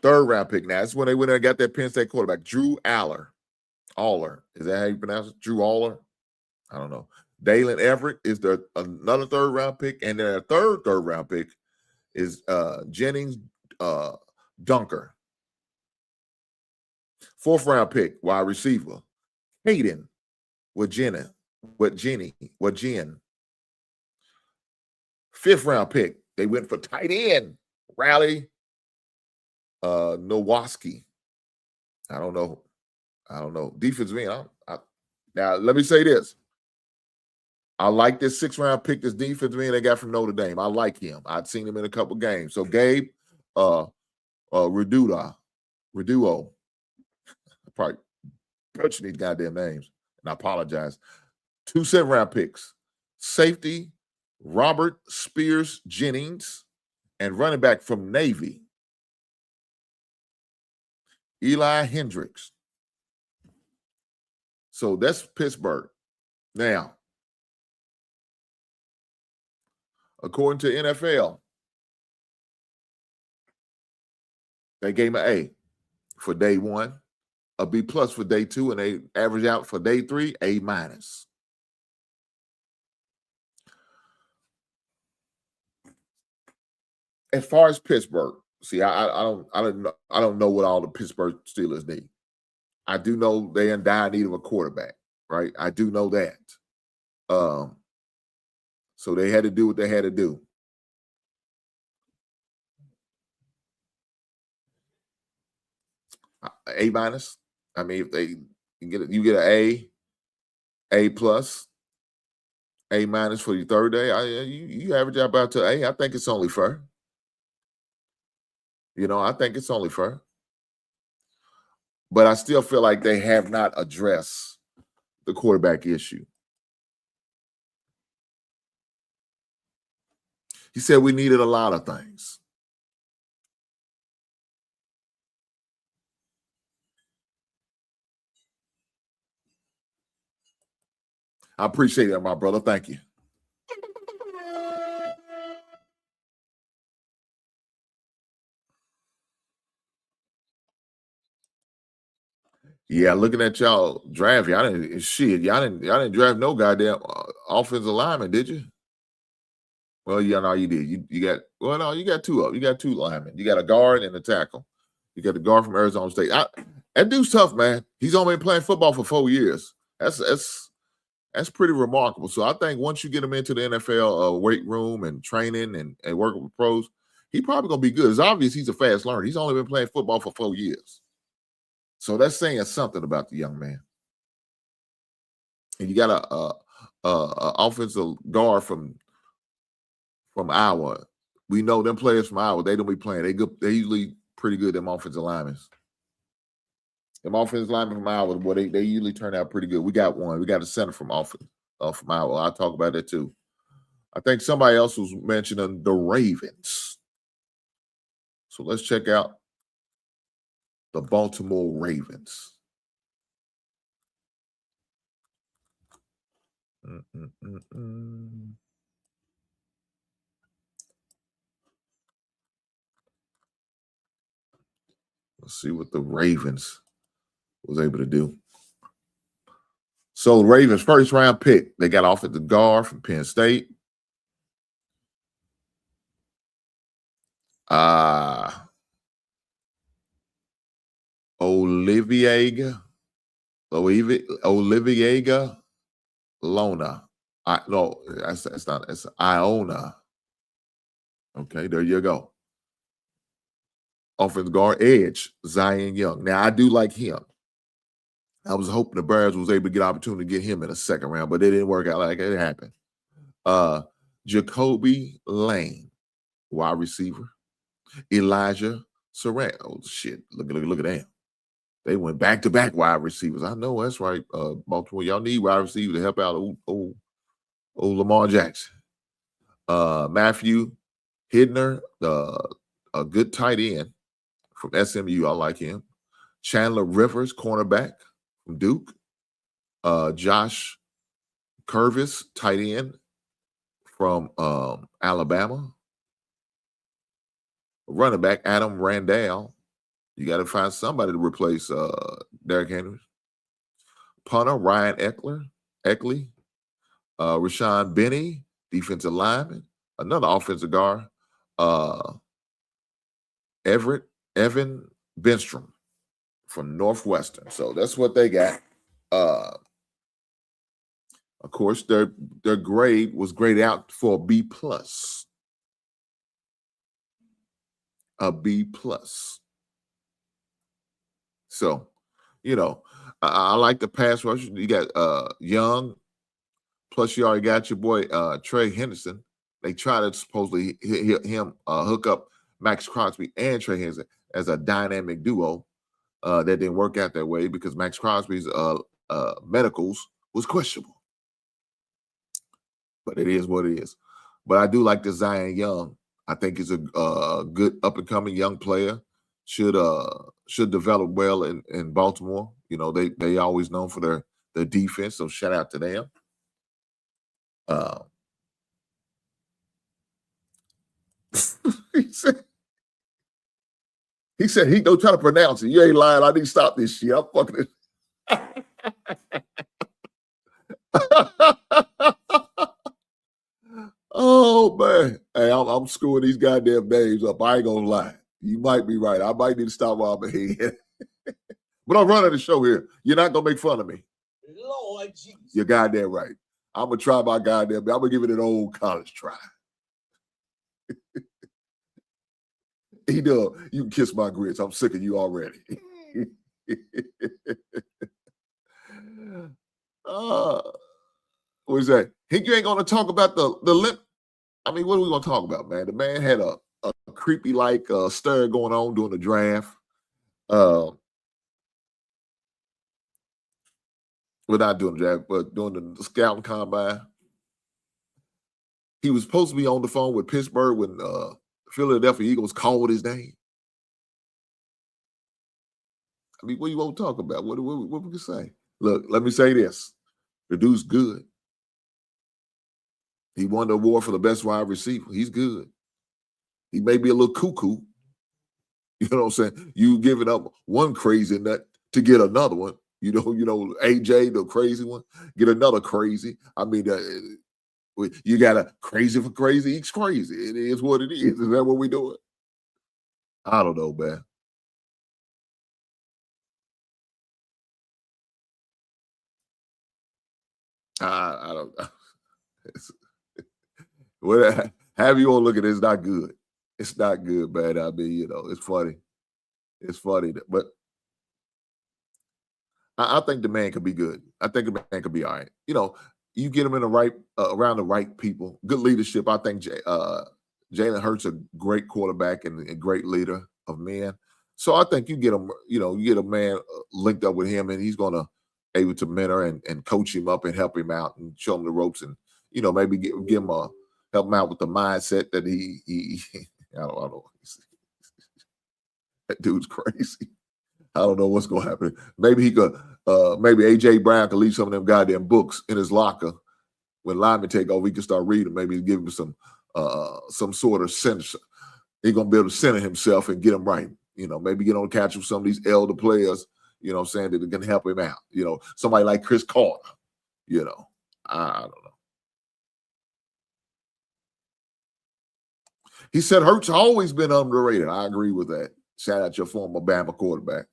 Third round pick. Now, that's when they went there and got that Penn State quarterback, Drew Aller. Aller. Is that how you pronounce it? Drew Aller? I don't know. Dalen Everett is another third round pick. And their third round pick is Jennings Dunker. Fourth round pick, wide receiver, Hayden Jen. Fifth round pick, they went for tight end, Riley Nowaski. I don't know. Defensive end. Now, let me say this. I like this sixth round pick, this defensive end they got from Notre Dame. I like him. I've seen him in a couple games. So Gabe Reduo. I probably butchered these goddamn names, and I apologize. 2 7th-round picks. Safety, Robert Spears Jennings, and running back from Navy, Eli Hendricks. So that's Pittsburgh. Now, according to NFL, they gave him an A for day 1, a B+ for day 2, and they average out for day 3, A-. As far as Pittsburgh, see, I don't know what all the Pittsburgh Steelers need. I do know they in dire need of a quarterback, right? I do know that. So they had to do what they had to do. A-. I mean, if they you get an A+, A+ for your third day. You average out about to A. I think it's only fair. I think it's only fair. But I still feel like they have not addressed the quarterback issue. He said we needed a lot of things. I appreciate that, my brother. Thank you. Yeah, looking at y'all draft, y'all didn't draft no goddamn offensive lineman, did you? Well, yeah, no, you did. You got 2 of them. You got 2 linemen. You got a guard and a tackle. You got the guard from Arizona State. That dude's tough, man. He's only been playing football for 4 years. That's pretty remarkable. So I think once you get him into the NFL weight room and training and working with pros, he's probably gonna be good. It's obvious he's a fast learner. He's only been playing football for 4 years. So that's saying something about the young man. And you got a offensive guard from Iowa. We know them players from Iowa. They don't be playing. They good. They usually pretty good. Them offensive linemen. Them offensive linemen from Iowa, boy, they usually turn out pretty good. We got one. We got a center from Iowa. I'll talk about that too. I think somebody else was mentioning the Ravens. So let's check out the Baltimore Ravens. Let's see what the Ravens was able to do. So the Ravens' first round pick, they got offensive guard from Penn State. Olivier Lona. It's Iona. Okay, there you go. Offensive guard, edge, Zion Young. Now, I do like him. I was hoping the Bears was able to get opportunity to get him in the second round, but it didn't work out like it happened. Jacoby Lane, wide receiver. Elijah Surratt. Oh, shit. Look at that. They went back-to-back wide receivers. I know, that's right. Baltimore, y'all need wide receivers to help out old Lamar Jackson. Matthew Hidner, a good tight end from SMU. I like him. Chandler Rivers, cornerback from Duke. Josh Curvis, tight end from Alabama. Running back, Adam Randall. You got to find somebody to replace Derrick Henry. Punter, Ryan Eckley. Rashawn Benny, defensive lineman. Another offensive guard, Evan Benstrom from Northwestern. So that's what they got. Of course, their grade was graded out for a B+. A B+. So, I like the pass rush. You got Young, plus you already got your boy Trey Henderson. They try to supposedly hook up Max Crosby and Trey Henderson as a dynamic duo. That didn't work out that way because Max Crosby's medicals was questionable. But it is what it is. But I do like the Zion Young. I think he's a good up-and-coming young player. Should develop well in Baltimore. They always known for their defense, so shout out to them. He said he don't try to pronounce it. You ain't lying. I need to stop this shit. I'm fucking it. Oh man. Hey, I'm screwing these goddamn names up. I ain't gonna lie. You might be right. I might need to stop while I'm ahead. But I'm running the show here. You're not gonna make fun of me. Lord Jesus. You're goddamn right. I'm gonna try my goddamn. I'm gonna give it an old college try. He does. You can kiss my grits. I'm sick of you already. What is that? You ain't gonna talk about the lip. I mean, what are we gonna talk about, man? The man had a creepy stir going on during the draft. We're not doing the draft, but during the scouting combine. He was supposed to be on the phone with Pittsburgh when Philadelphia Eagles called his name. I mean, what do you want to talk about? What we can say? Look, let me say this. The dude's good. He won the award for the best wide receiver. He's good. He may be a little cuckoo. You know what I'm saying? You giving up one crazy nut to get another one. You know, AJ, the crazy one, get another crazy. I mean, you got a crazy for crazy eats crazy. It is what it is. Is that what we doing? I don't know, man. I don't know. Have you all look at it, it's not good. It's not good, man. I mean, it's funny. It's funny. But I think the man could be good. I think the man could be all right. You know, you get him in the right around the right people. Good leadership. I think Jalen Hurts a great quarterback and a great leader of men. So I think you get him. You know, you get a man linked up with him, and he's going to able to mentor and coach him up and help him out and show him the ropes, and you know maybe give him help him out with the mindset that he I don't know. That dude's crazy. I don't know what's going to happen. Maybe he could. Maybe AJ Brown could leave some of them goddamn books in his locker when linemen take over. He can start reading. Maybe give him some sort of sense. He's gonna be able to center himself and get him right. You know, maybe get on the catch with some of these elder players. You know, what I'm saying that can help him out. You know, somebody like Chris Carter. You know, I don't know. He said Hurts always been underrated. I agree with that. Shout out your former Bama quarterback.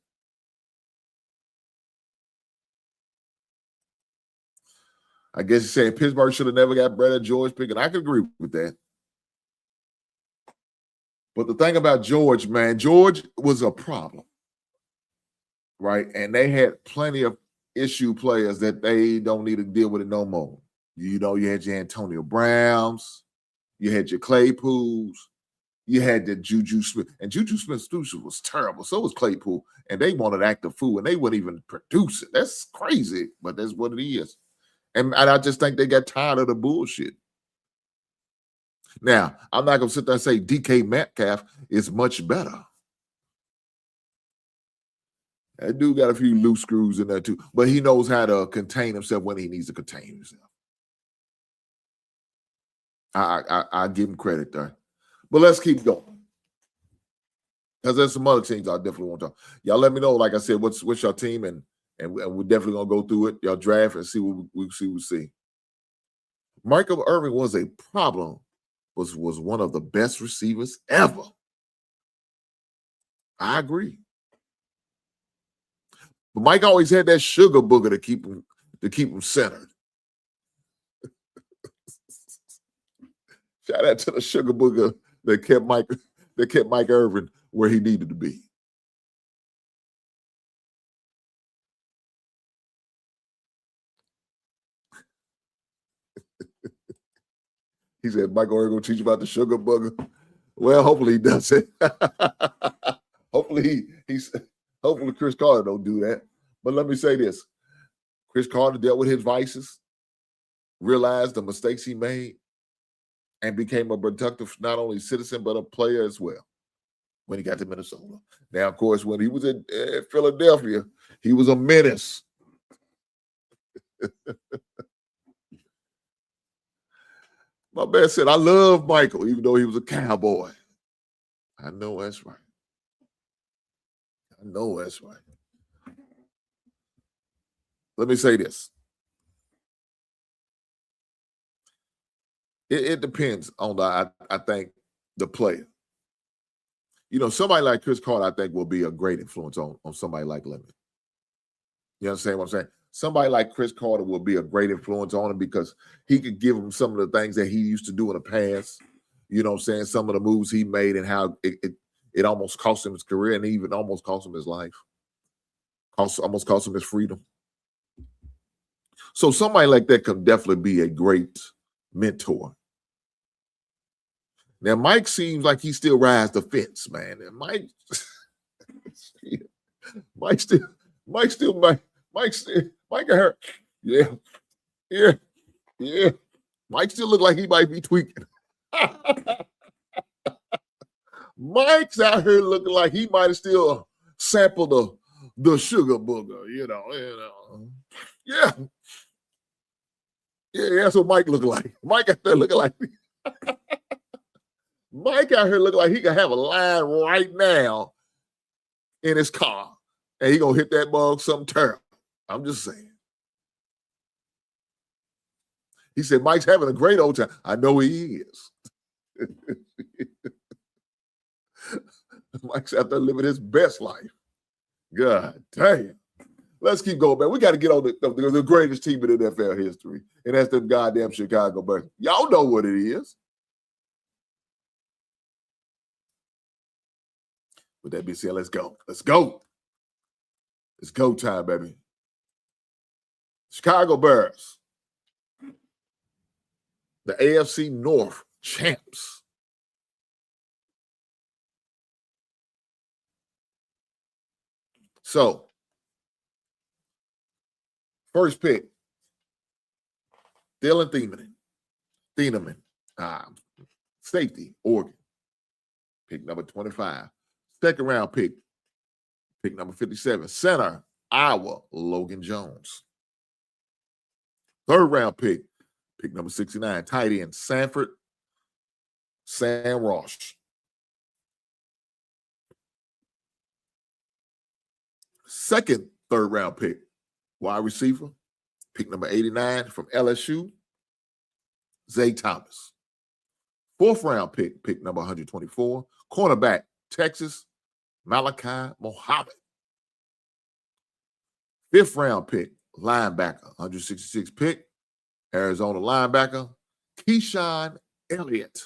I guess he's saying Pittsburgh should have never got Brett George pick, and I can agree with that. But the thing about George, man, George was a problem, right? And they had plenty of issue players that they don't need to deal with it no more. You know, you had your Antonio Browns, you had your Claypools, you had the Juju Smith, and Juju Smith-Schuster was terrible. So was Claypool, and they wanted active food, and they wouldn't even produce it. That's crazy, but that's what it is. And I just think they got tired of the bullshit. Now, I'm not going to sit there and say DK Metcalf is much better. That dude got a few loose screws in there too, but he knows how to contain himself when he needs to contain himself. I give him credit there. But let's keep going. Because there's some other teams I definitely want to talk. Y'all let me know, like I said, what's your team, and we're definitely going to go through it. Y'all draft and see what we see. Michael Irvin was a problem. Was one of the best receivers ever. I agree. But Mike always had that sugar booger to keep him centered. Shout out to the sugar booger that kept Mike Irvin where he needed to be. He said, Michael Irvin will teach you about the sugar booger. Well, hopefully he does it. Hopefully hopefully Chris Carter don't do that. But let me say this. Chris Carter dealt with his vices, realized the mistakes he made, and became a productive, not only citizen, but a player as well when he got to Minnesota. Now, of course, when he was in Philadelphia, he was a menace. My man said, I love Michael, even though he was a cowboy. I know that's right. I know that's right. Let me say this. It depends on I think the player. You know, somebody like Chris Carter, I think, will be a great influence on somebody like Lemon. You understand what I'm saying? Somebody like Chris Carter will be a great influence on him because he could give him some of the things that he used to do in the past. You know what I'm saying? Some of the moves he made and how it almost cost him his career and even almost cost him his life. Almost cost him his freedom. So somebody like that could definitely be a great mentor. Now, Mike seems like he still rides the fence, man. And Mike hurt. Yeah. Mike still look like he might be tweaking. Mike's out here looking like he might have still sampled the sugar booger, you know. Yeah, that's what Mike look like. Mike out there looking like Mike out here looking like he can have a line right now in his car, and he gonna hit that bug something terrible. I'm just saying. He said Mike's having a great old time. I know he is. Mike's out there living his best life. God damn. Let's keep going, man. We got to get on the greatest team in NFL history, and that's the goddamn Chicago Bears. Y'all know what it is. With that being said, let's go. Let's go. It's go time, baby. Chicago Bears, the AFC North champs. So, first pick, Dylan Thieneman, safety, Oregon, pick number 25. Second round pick number 57, center, Iowa, Logan Jones. Third round pick number 69, tight end, Sanford, Sam Ross. Second, third round pick, wide receiver, pick number 89 from LSU, Zay Thomas. Fourth round pick number 124, cornerback, Texas, Malachi Mohammed. Fifth round pick, linebacker, 166 pick, Arizona linebacker, Keyshawn Elliott.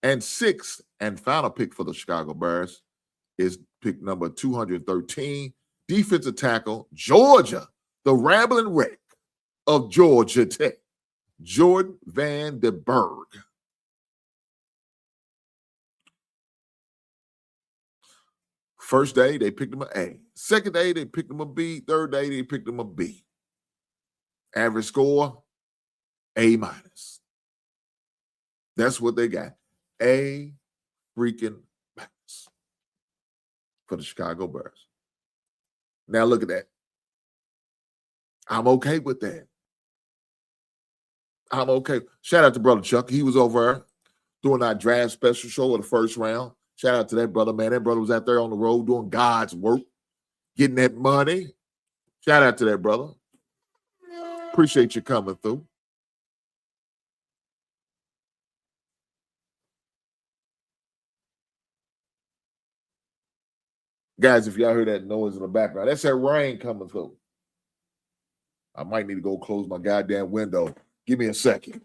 And sixth and final pick for the Chicago Bears is pick number 213, defensive tackle, Georgia, the Rambling Wreck of Georgia Tech, Jordan Van Der Berg. First day, they picked him an A. Second day, they picked him a B. Third day, they picked him a B. Average score, A-. That's what they got. A freaking minus for the Chicago Bears. Now look at that. I'm okay with that. I'm okay. Shout out to Brother Chuck. He was over there doing our draft special show in the first round. Shout out to that brother, man. That brother was out there on the road doing God's work, getting that money. Shout out to that brother. Appreciate you coming through. Guys, if y'all hear that noise in the background, that's that rain coming through. I might need to go close my goddamn window. Give me a second.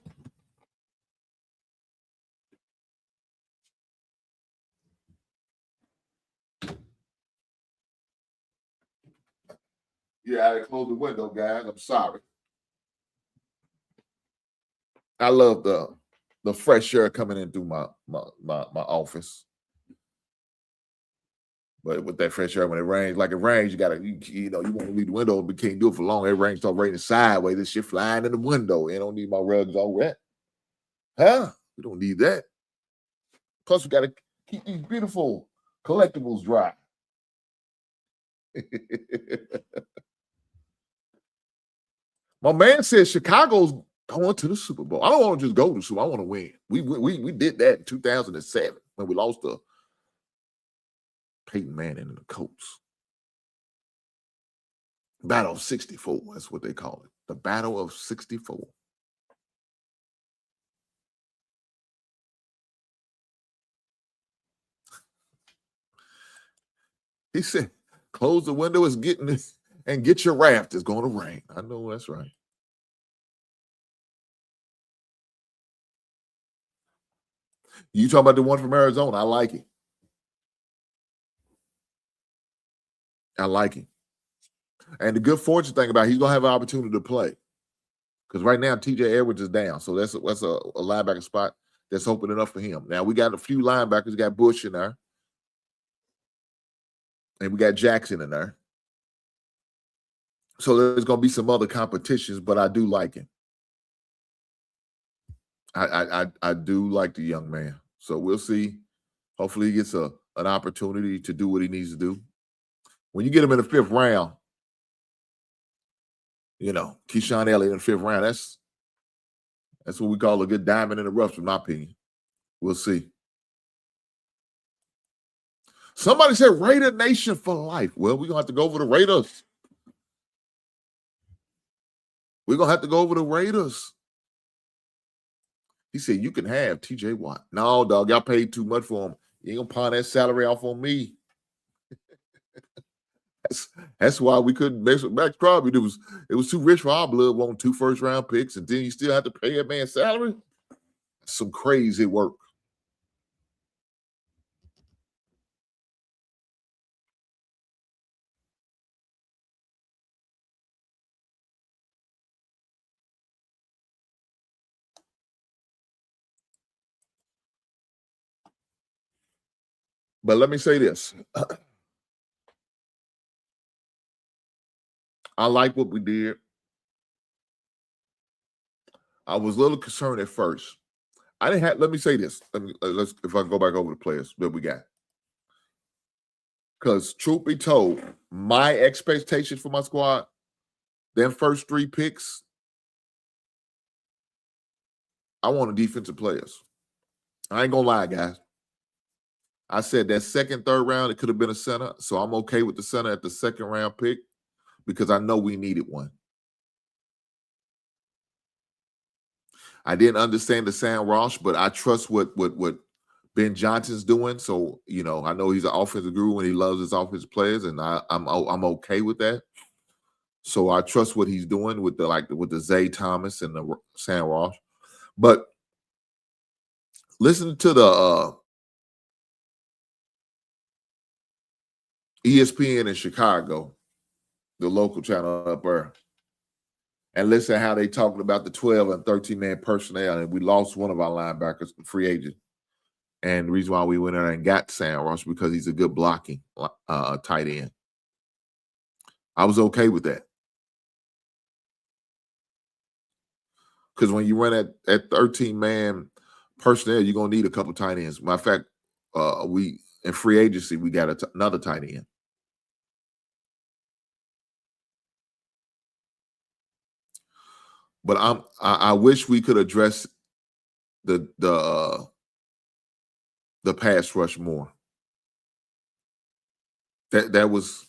Yeah, I had to close the window, guys. I'm sorry. I love the fresh air coming in through my office. But with that fresh air, when it rains, like it rains, you want to leave the window, but can't do it for long. It rains, start raining sideways. This shit flying in the window. I don't need my rugs all wet. Huh? We don't need that. Plus, we got to keep these beautiful collectibles dry. My man says Chicago's going to the Super Bowl. I don't want to just go to the Super Bowl. I want to win. We did that in 2007 when we lost to Peyton Manning and the Colts. Battle of 64, that's what they call it. The Battle of 64. He said, close the window, it's getting this, and get your raft. It's going to rain. I know that's right. You talking about the one from Arizona? I like it. I like him. And the good fortune thing about it, he's going to have an opportunity to play. Because right now, TJ Edwards is down. So that's a linebacker spot that's opening up for him. Now, we got a few linebackers. We got Bush in there. And we got Jackson in there. So there's going to be some other competitions, but I do like him. I do like the young man. So we'll see. Hopefully he gets an opportunity to do what he needs to do. When you get him in the fifth round, Keyshawn Elliott in the fifth round, that's what we call a good diamond in the rough, in my opinion. We'll see. Somebody said Raider Nation for life. Well, we're going to have to go over the Raiders. We're going to have to go over the Raiders. He said, you can have TJ Watt. No, dog, y'all paid too much for him. You ain't going to pawn that salary off on me. That's why we couldn't mess with Max Crosby. It was too rich for our blood, wanting 2 first-round picks, and then you still have to pay a man's salary? That's some crazy work. But let me say this. I like what we did. I was a little concerned at first. I didn't have. Let me say this. Let's if I go back over the players that we got. Because truth be told, my expectations for my squad, them first 3 picks, I wanted defensive players. I ain't gonna lie, guys. I said that second, third round, it could have been a center. So I'm okay with the center at the second round pick because I know we needed one. I didn't understand the Sam Ross, but I trust what Ben Johnson's doing. So, you know, I know he's an offensive guru and he loves his offensive players, and I'm okay with that. So I trust what he's doing with the Zay Thomas and the Sam Ross. But listen to the ESPN in Chicago, the local channel up there, and listen how they talking about the 12 and 13-man personnel, and we lost one of our linebackers, free agent. And the reason why we went in there and got Sam Ross because he's a good blocking tight end. I was okay with that. Because when you run at 13-man personnel, you're going to need a couple tight ends. Matter of fact, we in free agency, we got another tight end. But I wish we could address the pass rush more. That was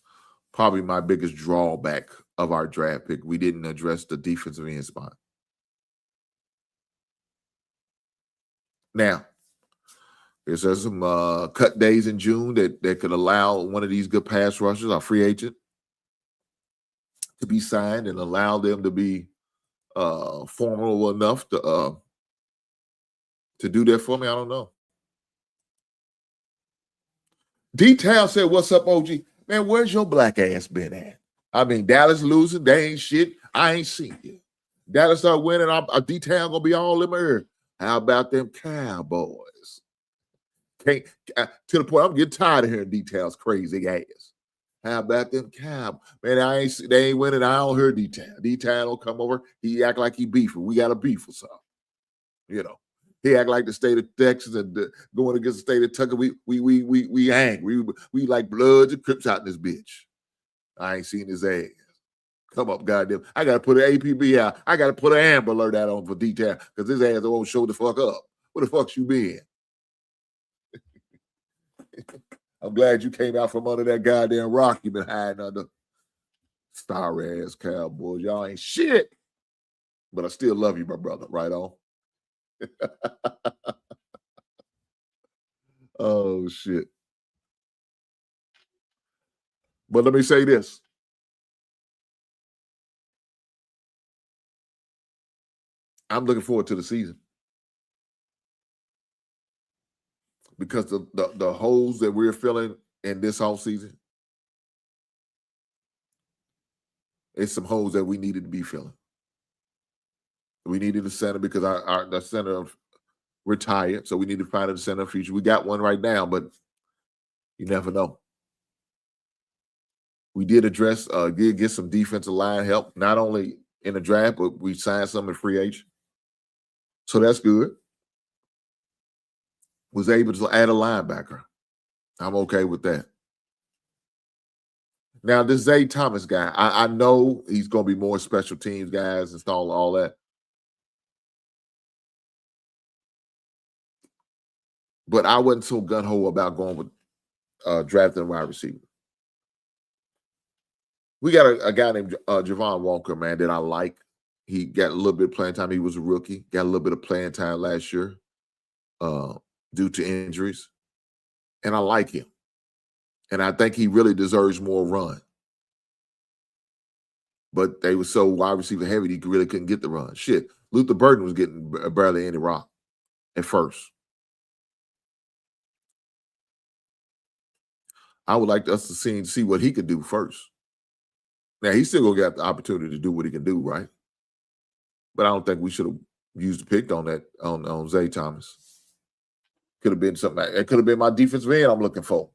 probably my biggest drawback of our draft pick. We didn't address the defensive end spot. Now, there's some cut days in June that could allow one of these good pass rushers, our free agent, to be signed and allow them to be formidable enough to do that for me. I don't know. Detail said, "What's up, OG? Man, where's your black ass been at? I mean, Dallas losing, they ain't shit. I ain't seen you. Dallas start winning, our Detail gonna be all in my ear. How about them Cowboys? Can't to the point I'm getting tired of hearing Detail's crazy ass. How about them Cowboys? Man, they ain't winning. I don't hear Detail. Detail don't come over. He act like he beefing. We got a beef or something. You know, he act like the state of Texas and going against the state of Tucker. We angry. We like Bloods and Crips out in this bitch. I ain't seen his ass. Come up, goddamn. I got to put an APB out. I got to put an Amber Alert out on for Detail because his ass won't show the fuck up. Where the fuck you been? I'm glad you came out from under that goddamn rock you been hiding under. Star-ass Cowboys. Y'all ain't shit. But I still love you, my brother. Right on. Oh, shit. But let me say this. I'm looking forward to the season. Because the holes that we're filling in this offseason, it's some holes that we needed to be filling. We needed a center because the center retired, so we need to find a center future. We got one right now, but you never know. We did address, did get some defensive line help, not only in the draft, but we signed some in free agent. So that's good. Was able to add a linebacker. I'm okay with that. Now, this Zay Thomas guy, I know he's going to be more special teams guys and all that. But I wasn't so gun-ho about going with drafting a wide receiver. We got a guy named Javon Walker, man, that I like. He got a little bit of playing time. He was a rookie. Got a little bit of playing time last year due to injuries. And I like him. And I think he really deserves more run. But they were so wide receiver heavy, he really couldn't get the run. Shit, Luther Burden was getting barely any rock at first. I would like us to see what he could do first. Now, he's still going to get the opportunity to do what he can do, right? But I don't think we should have used the pick on that, on Zay Thomas. Could have been something. It could have been my defensive end I'm looking for.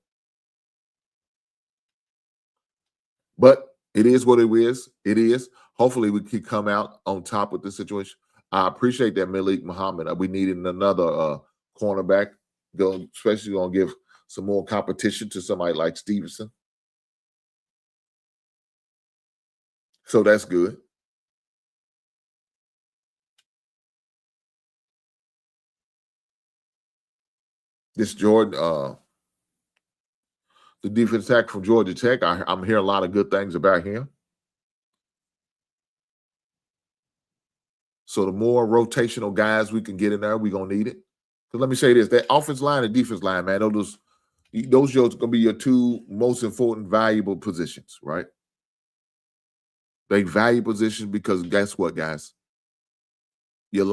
But it is what it is. It is. Hopefully, we can come out on top with this situation. I appreciate that, Malik Muhammad. We needed another cornerback, especially going to give some more competition to somebody like Stevenson. So that's good. This Jordan, the defense tackle from Georgia Tech, I'm hearing a lot of good things about him. So the more rotational guys we can get in there, we're going to need it. Because let me say this, that offense line and defense line, man, those are going to be your two most important, valuable positions, right? They value positions because guess what, guys? Your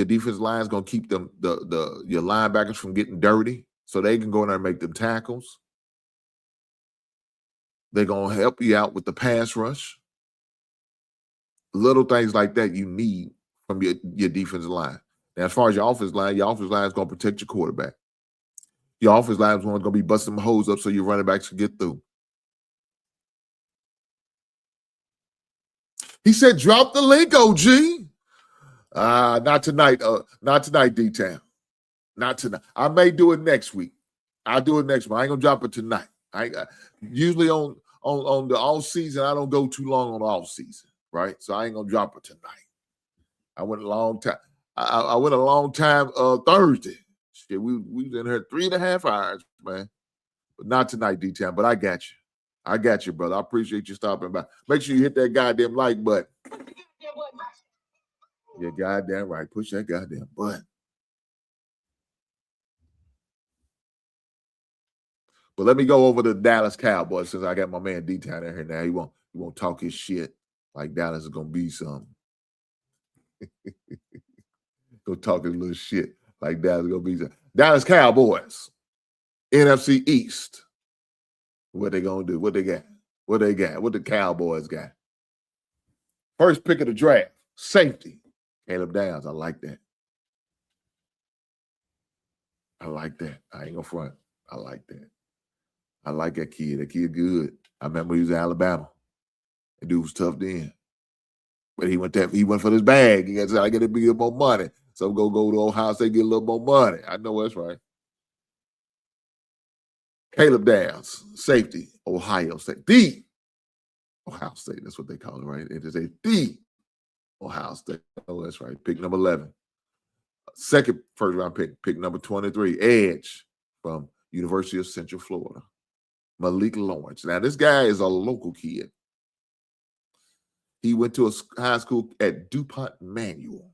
defense line is going to keep them your linebackers from getting dirty, so they can go in there and make them tackles. They're going to help you out with the pass rush. Little things like that you need from your defensive line. Now, as far as your offensive line is going to protect your quarterback. Your offensive line is going to be busting the hose up so your running backs can get through. He said, drop the link, OG. Not tonight. Not tonight, D-Town. Not tonight. I may do it next week. I'll do it next week. I ain't going to drop it tonight. Usually on the off season, I don't go too long on the off season, right? So I ain't going to drop it tonight. I went a long time. I went a long time Thursday. Shit, we was in here 3.5 hours, man. But not tonight, D-Town. But I got you. I got you, brother. I appreciate you stopping by. Make sure you hit that goddamn like button. You're goddamn right. Push that goddamn button. But let me go over the Dallas Cowboys since I got my man D-Town in here now. He won't talk his shit like Dallas is gonna be something. Go talk his little shit like Dallas is gonna be something. Dallas Cowboys, NFC East. What they gonna do? What they got? What they got? What the Cowboys got? First pick of the draft, safety. Caleb Downs. I like that. I like that. I ain't gonna front. I like that. I like that kid. That kid good. I remember he was in Alabama. That dude was tough then. But he went for this bag. He got to get a bit more money. So go to Ohio State, get a little more money. I know that's right. Caleb Downs, safety, Ohio State. The Ohio State, that's what they call it, right? It is the Ohio State. Oh, that's right. Pick number 11. Second first round pick number 23, edge from University of Central Florida, Malik Lawrence. Now, this guy is a local kid. He went to a high school at DuPont Manual.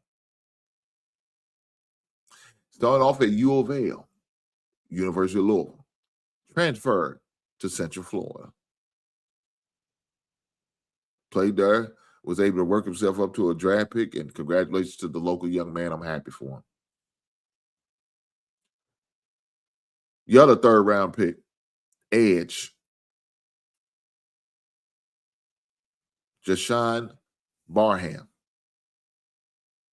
Started off at U of L, University of Louisville. Transferred to Central Florida. Played there, was able to work himself up to a draft pick, and congratulations to the local young man. I'm happy for him. The other third round pick, edge, Jashawn Barham,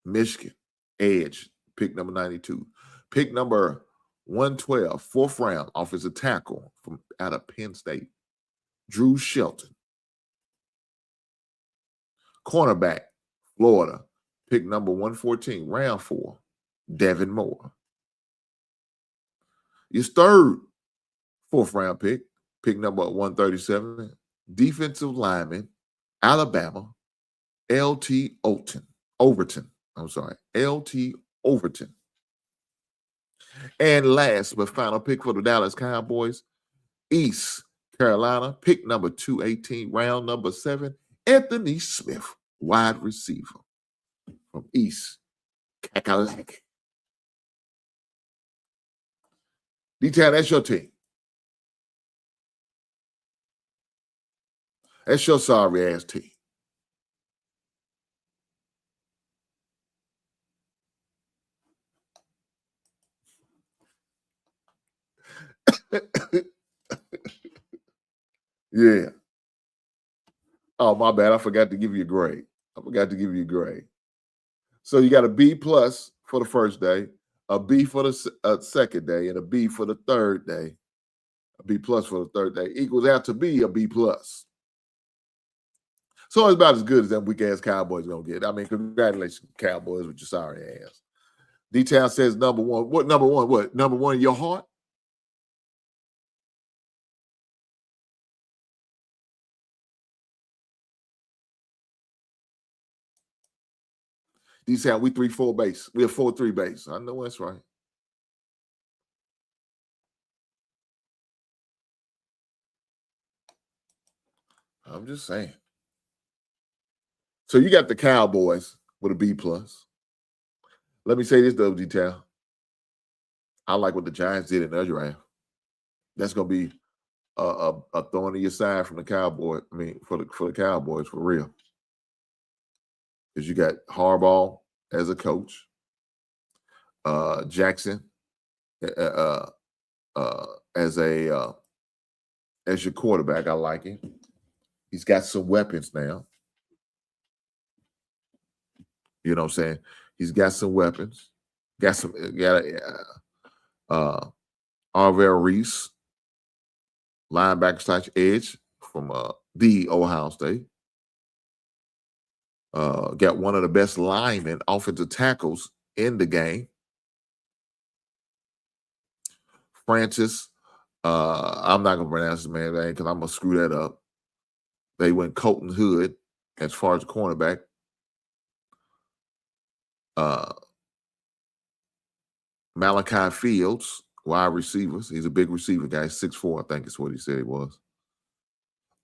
Michigan, edge, pick number 92. Pick number 112, fourth round, offensive tackle from out of Penn State, Drew Shelton. Cornerback, Florida, pick number 114, round 4, Devin Moore. His third, fourth round pick number 137, defensive lineman, Alabama, L.T. Overton. L.T. Overton. And last but final pick for the Dallas Cowboys, East Carolina, pick number 218, round number 7, Anthony Smith, wide receiver from East Kakalaki. D-Town, that's your team. That's your sorry ass team. Yeah. Oh, my bad. I forgot to give you a grade. So you got a B+ for the first day, a B for the second day, and a B for the third day. A B plus for the third day equals out to be a B plus. So it's about as good as them weak ass Cowboys gonna get. I mean, congratulations, Cowboys, with your sorry ass. D-Town says number one. What number one? What number one in your heart? D-Town, we 3-4 base. We are 4-3 base. I know that's right. I'm just saying. So you got the Cowboys with a B plus. Let me say this though, D-Town. I like what the Giants did in their draft. That's gonna be a thorn in your side from the Cowboys. I mean, for the Cowboys, for real. Because you got Harbaugh as a coach, Jackson as your quarterback. I like him. He's got some weapons now. You know what I'm saying? He's got some weapons. Got Arvell Reese, linebacker / edge from the Ohio State. Got one of the best linemen, offensive tackles in the game. Francis, I'm not gonna pronounce his man's name because I'm gonna screw that up. They went Colton Hood as far as the cornerback. Malachi Fields, wide receivers. He's a big receiver guy, 6'4", I think is what he said he was.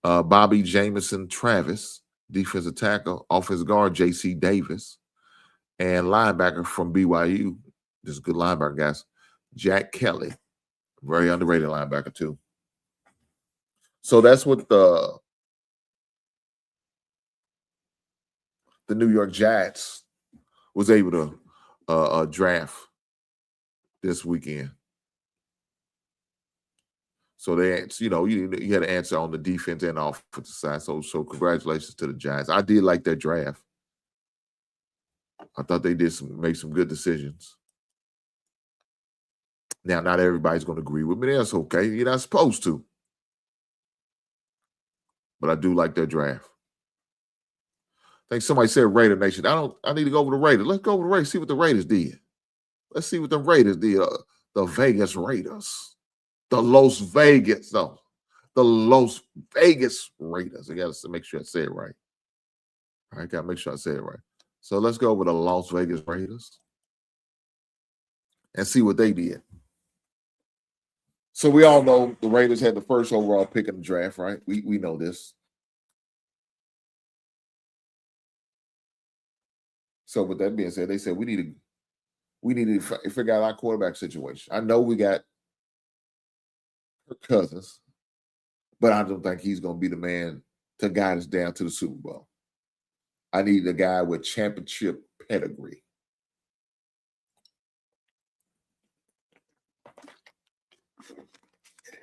Bobby Jamison Travis, defensive tackle, offensive guard J.C. Davis, and linebacker from BYU. This is a good linebacker, guys. Jack Kelly, very underrated linebacker too. So that's what the New York Giants was able to draft this weekend. So you had an answer on the defense and offensive side. So congratulations to the Giants. I did like their draft. I thought they did make some good decisions. Now, not everybody's going to agree with me. That's okay. You're not supposed to. But I do like their draft. I think somebody said Raider Nation. I need to go over the Raiders. Let's go over the Raiders, see what the Raiders did. Let's see what the Raiders did. The Vegas Raiders. The Las Vegas Raiders. I got to make sure I say it right. All right, got to make sure I say it right. So let's go over the Las Vegas Raiders and see what they did. So we all know the Raiders had the first overall pick in the draft, right? We know this. So with that being said, they said we need to figure out our quarterback situation. I know we got Kirk Cousins, but I don't think he's going to be the man to guide us down to the Super Bowl. I need a guy with championship pedigree.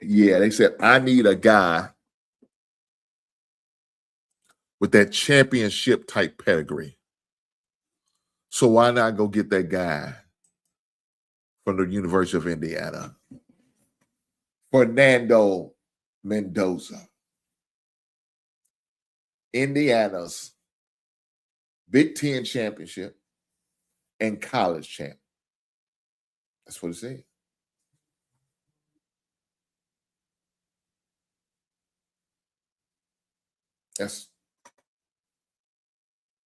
Yeah, they said, I need a guy with that championship type pedigree. So why not go get that guy from the University of Indiana? Fernando Mendoza. Indiana's Big Ten championship and college champ. That's what it said.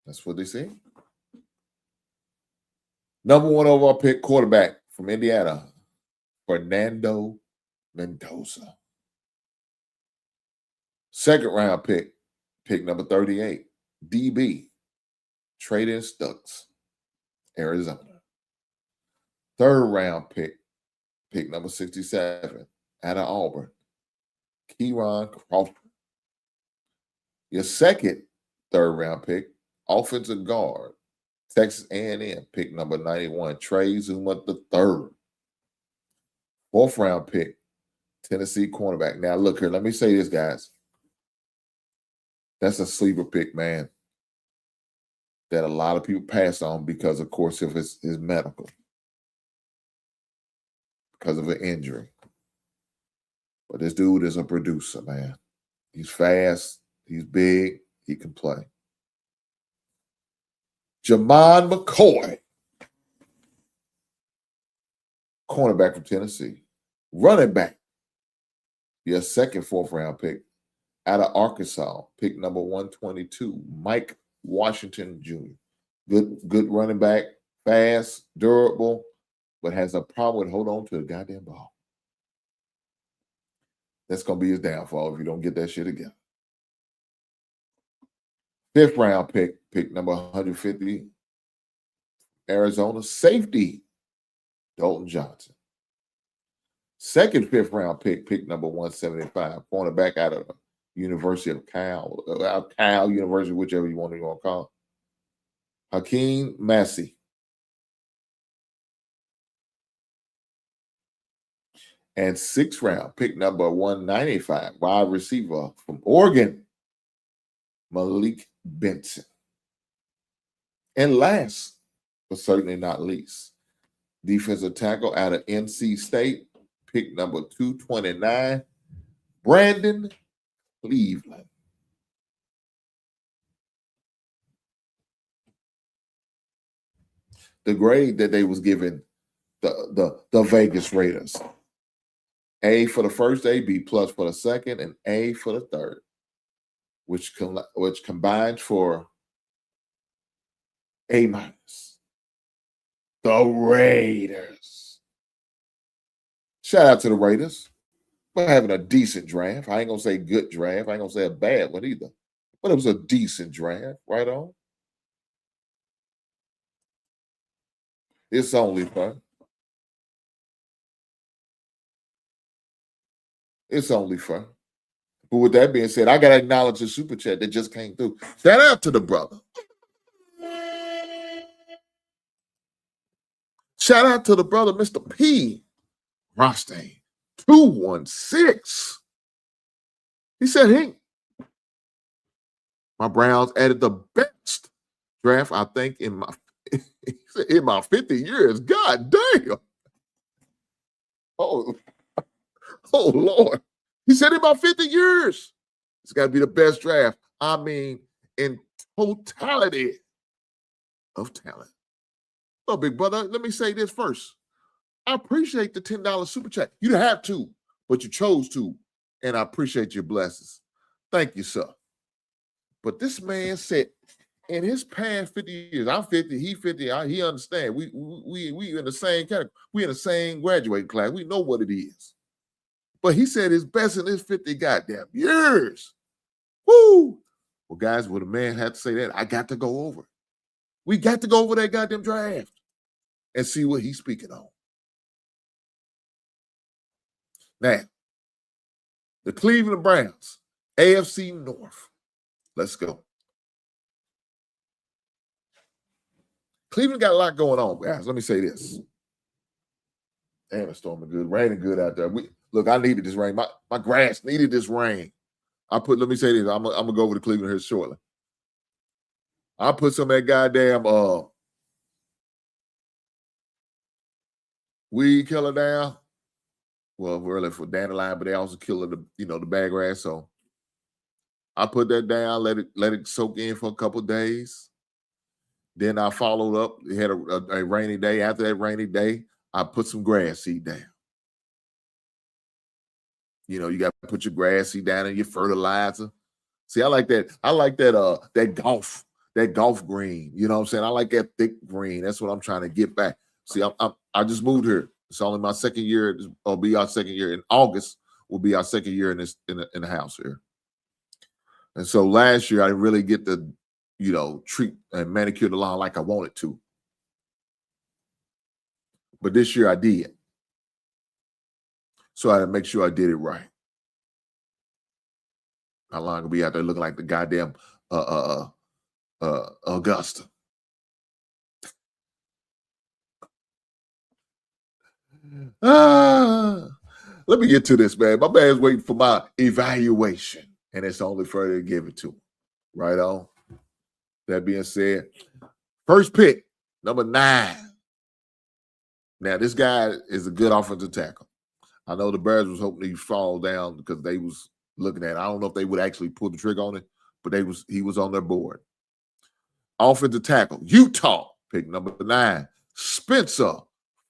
That's what they say. Number one overall pick quarterback from Indiana, Fernando Mendoza. Second round pick number 38, DB, Traden Stucks, Arizona. Third round pick number 67, out of Auburn, Kieron Crawford. Your second third round pick, offensive guard, Texas A&M, pick number 91, Trey Zuma III. Fourth round pick, Tennessee cornerback. Now look here, let me say this, guys. That's a sleeper pick, man, that a lot of people pass on because, of course, of his medical. because of an injury. But this dude is a producer, man. He's fast. He's big. He can play. Jamon McCoy, cornerback from Tennessee. Running back, your second fourth-round pick out of Arkansas, pick number 122, Mike Washington Jr. Good running back, fast, durable, but has a problem with holding on to the goddamn ball. That's going to be his downfall if you don't get that shit together. Fifth-round pick number 150, Arizona safety, Dalton Johnson. Second fifth-round pick number 175, cornerback out of the University of Cal University, whichever you want to call it. Hakeem Massey. And sixth round, pick number 195, wide receiver from Oregon, Malik Benson. And last, but certainly not least, defensive tackle out of NC State, pick number 229, Brandon Cleveland. The grade that they was giving the Vegas Raiders: A for the first, A, B plus for the second, and A for the third, which combined for A minus. The Raiders. Shout out to the Raiders for having a decent draft. I ain't gonna say good draft. I ain't gonna say a bad one either. But it was a decent draft, right on. It's only fun. It's only fun. But with that being said, I got to acknowledge the super chat that just came through. Shout out to the brother. Shout out to the brother, Mr. P. Rostein, 216. He said, my Browns added the best draft, I think, in my 50 years. God damn. Oh, Lord. He said in about 50 years. It's got to be the best draft. I mean, in totality of talent. So, big brother, let me say this first. I appreciate the $10 super chat. You didn't have to, but you chose to. And I appreciate your blessings. Thank you, sir. But this man said, in his past 50 years, I'm 50, he 50, he understand. We in the same category. We in the same graduating class. We know what it is. But he said his best in his 50 goddamn years. Woo! Well, guys, when a man had to say that, I got to go over it. We got to go over that goddamn draft and see what he's speaking on. Now, the Cleveland Browns, AFC North. Let's go. Cleveland got a lot going on, guys. Let me say this. Damn, it's storming good. Raining good out there. Look, I needed this rain. My grass needed this rain. Let me say this. I'm going to go over to Cleveland here shortly. I put some of that goddamn weed killer down. Well, really for dandelion, but they also kill the baggrass. So I put that down, let it soak in for a couple of days. Then I followed up. It had a rainy day. After that rainy day, I put some grass seed down. You got to put your grass seed down and your fertilizer. See, I like that. I like that golf green. You know what I'm saying? I like that thick green. That's what I'm trying to get back. See, I just moved here. It's only my second year. It'll be our second year. In August will be our second year in the house here. And so last year I didn't really get to, treat and manicure the lawn like I wanted to. But this year I did. So I had to make sure I did it right. How long will be out there looking like the goddamn Augusta? Let me get to this, man. My man's waiting for my evaluation, and it's only fair to give it to him. Right on. That being said, first pick, number 9. Now, this guy is a good offensive tackle. I know the Bears was hoping he'd fall down because they was looking at it. I don't know if they would actually pull the trigger on it, but he was on their board. Offensive tackle, Utah, pick number 9, Spencer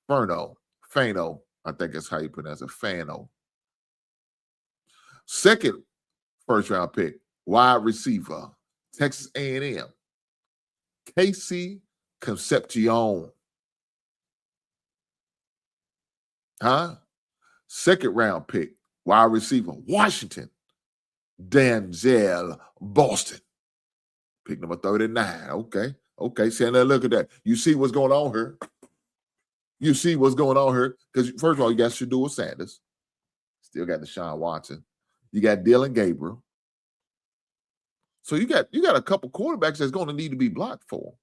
Fano. I think that's how you pronounce it, Fano. Second first-round pick, wide receiver, Texas A&M, Casey Concepcion. Second round pick, wide receiver, Washington, Denzel Boston. Pick number 39. Okay. Sandra, look at that. You see what's going on here. Because first of all, you got Shedeur Sanders. Still got Deshaun Watson. You got Dylan Gabriel. So you got a couple quarterbacks that's going to need to be blocked for.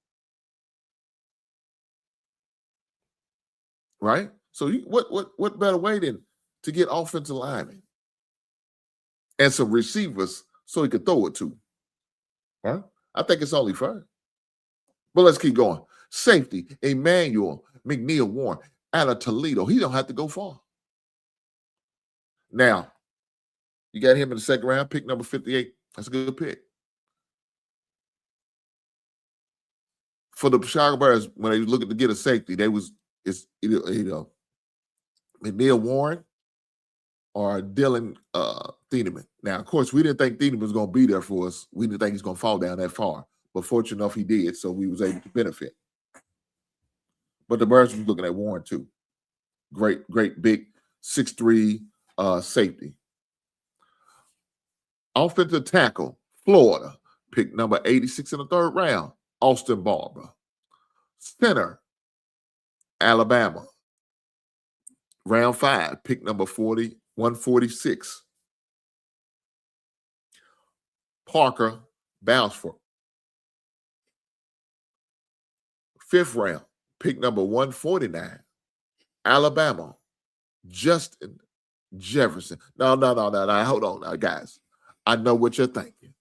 Right? So what better way than to get offensive linemen and some receivers so he could throw it to? Right? I think it's only fair. But let's keep going. Safety, Emmanuel McNeil Warren out of Toledo. He don't have to go far. Now, you got him in the second round, pick number 58. That's a good pick. For the Chicago Bears, when they were looking to get a safety, McNeil Warren or Dylan Thieneman. Now, of course, we didn't think Thieneman was going to be there for us. We didn't think he's going to fall down that far. But fortunate enough, he did, so we was able to benefit. But the Bears was looking at Warren, too. Great, big 6'3" safety. Offensive tackle, Florida, pick number 86 in the third round, Austin Barber. Center, Alabama, round 5, pick number 146. Parker Bowsford. 5th round, pick number 149. Alabama, Justin Jefferson. No. Hold on now, guys. I know what you're thinking.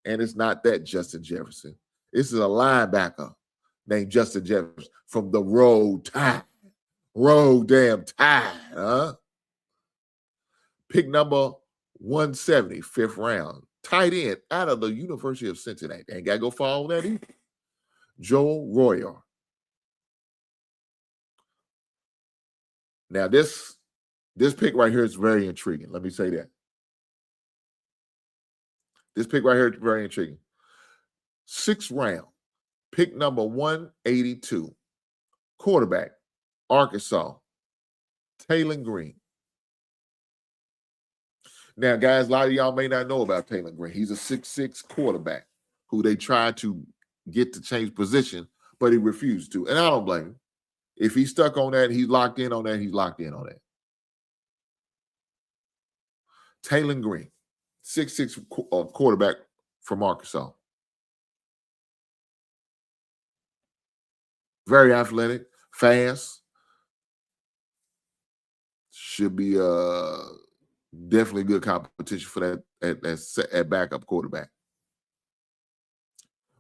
And it's not that Justin Jefferson. This is a linebacker named Justin Jefferson from the Roll Tide. Huh? Pick number 170, 5th round. Tight end out of the University of Cincinnati. Ain't got to go far on that either. Joel Royer. Now, this pick right here is very intriguing. Let me say that. This pick right here is very intriguing. 6th round, pick number 182. Quarterback, Arkansas, Taylor Green. Now, guys, a lot of y'all may not know about Taylor Green. He's a 6'6" quarterback who they tried to get to change position, but he refused to. And I don't blame him. If he's stuck on that, he's locked in on that, he's locked in on that. Taylor Green, 6'6" quarterback from Arkansas. Very athletic, fast. Should be definitely good competition for that at backup quarterback.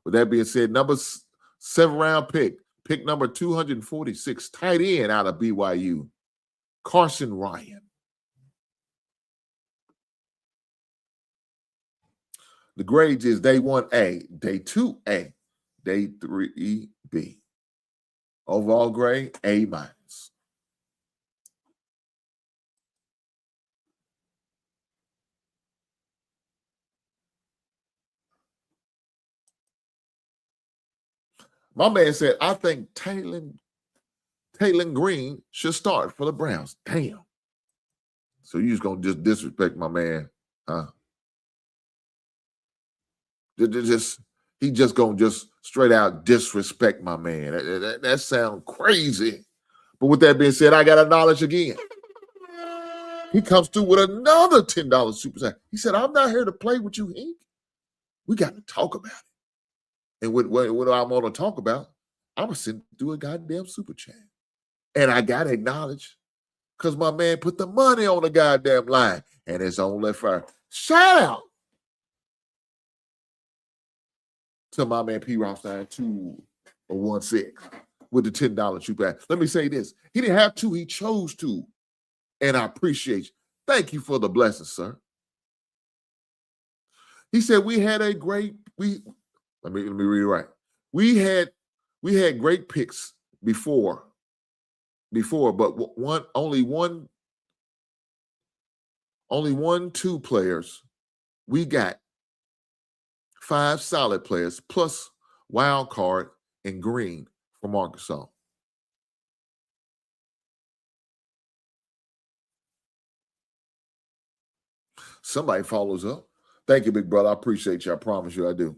With that being said, number 7th round pick number 246, tight end out of BYU, Carson Ryan. The grades is day 1A, day 2A, day 3B. Overall grade, A-. My man said, I think Taylor Green should start for the Browns. Damn. So you just going to just disrespect my man, huh? He just going to just straight out disrespect my man. That sounds crazy. But with that being said, I got acknowledge again. He comes through with another $10 super chat. He said, I'm not here to play with you, Hank. We got to talk about it. And what I'm going to talk about, I'm going to send through a goddamn super chat. And I got to acknowledge because my man put the money on the goddamn line. And it's only fair. Shout out to my man P. Rothstein 216. with the $10 you pass. Let me say this. He didn't have to. He chose to. And I appreciate you. Thank you for the blessing, sir. He said we had a great, let me read it right. We had great picks before, but only one, two players. We got 5 solid players plus wild card and Green from Arkansas. Somebody follows up. Thank you, big brother. I appreciate you. I promise you I do.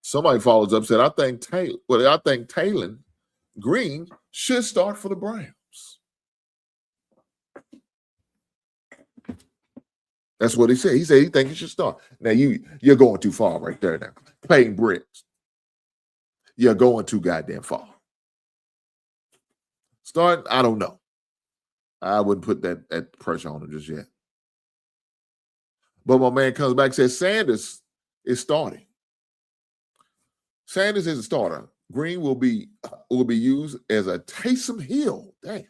Somebody follows up, said, I think Taylon Green should start for the Browns. That's what he said. He said he thinks he should start. Now you're going too far right there now. Paying bricks. You're going too goddamn far. Start, I don't know. I wouldn't put that pressure on him just yet. But my man comes back and says Sanders is starting. Sanders is a starter. Green will be used as a Taysom Hill. Damn.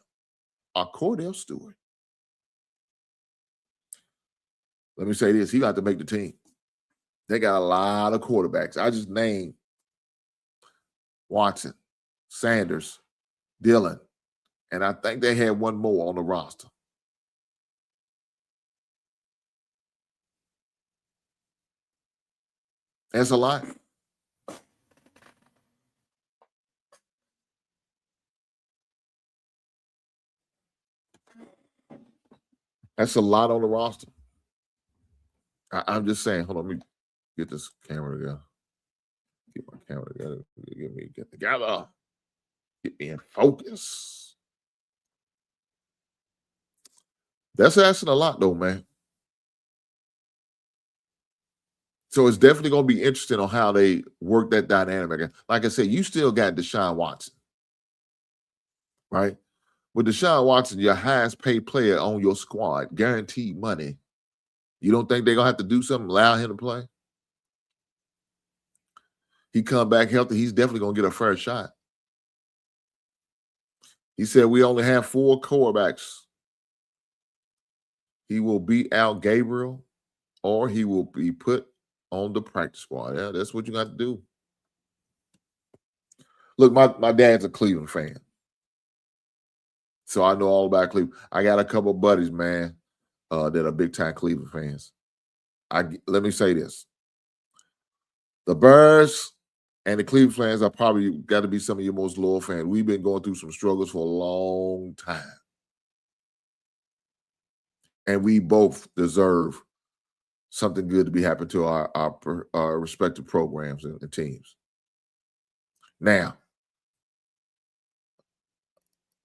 A Cordell Stewart. Let me say this. He got to make the team. They got a lot of quarterbacks. I just named Watson, Sanders, Dillon, and I think they had one more on the roster. That's a lot. That's a lot on the roster. I'm just saying, hold on, let me get this camera together. Get my camera together. Get together. Get me in focus. That's asking a lot, though, man. So it's definitely going to be interesting on how they work that dynamic. Like I said, you still got Deshaun Watson, right? With Deshaun Watson, your highest paid player on your squad, guaranteed money. You don't think they're going to have to do something, allow him to play? He come back healthy, he's definitely going to get a fair shot. He said we only have 4 quarterbacks. He will beat out Gabriel or he will be put on the practice squad. Yeah, that's what you got to do. Look, my dad's a Cleveland fan. So I know all about Cleveland. I got a couple of buddies, man, that are big-time Cleveland fans. Let me say this. The Bears and the Cleveland fans are probably got to be some of your most loyal fans. We've been going through some struggles for a long time. And we both deserve something good to be happening to our respective programs and teams. Now,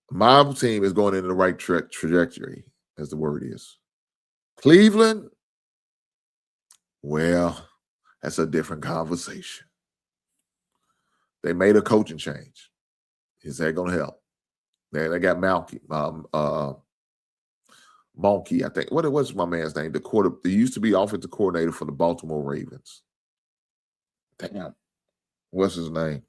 my team is going in the right trajectory, as the word is. Cleveland, well, that's a different conversation. They made a coaching change. Is that going to help? They got Monkey, I think. What's my man's name? He used to be offensive coordinator for the Baltimore Ravens. Damn. What's his name?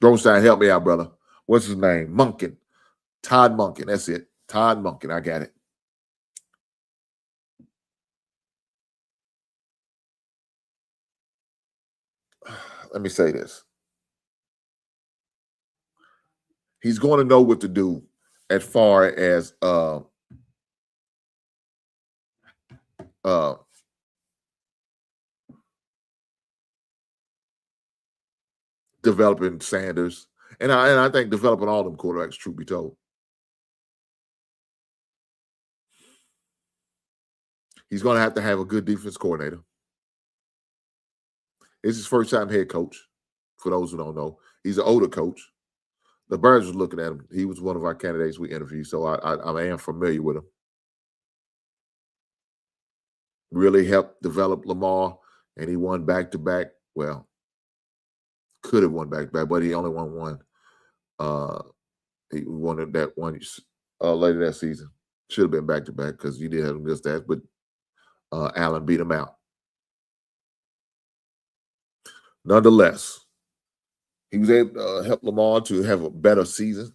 Roundtable, help me out, brother. What's his name? Monken. Todd Monken. That's it. Todd Monken. I got it. Let me say this. He's going to know what to do as far as developing Sanders. And I think developing all them quarterbacks, truth be told. He's going to have a good defense coordinator. It's his first time head coach, for those who don't know. He's an older coach. The Bears was looking at him. He was one of our candidates we interviewed, so I am familiar with him. Really helped develop Lamar, and he won back-to-back. Well, could have won back-to-back, but he only won one. He won that one later that season. Should have been back-to-back because you did have him good stats, but Allen beat him out. nonetheless, he was able to help Lamar to have a better season.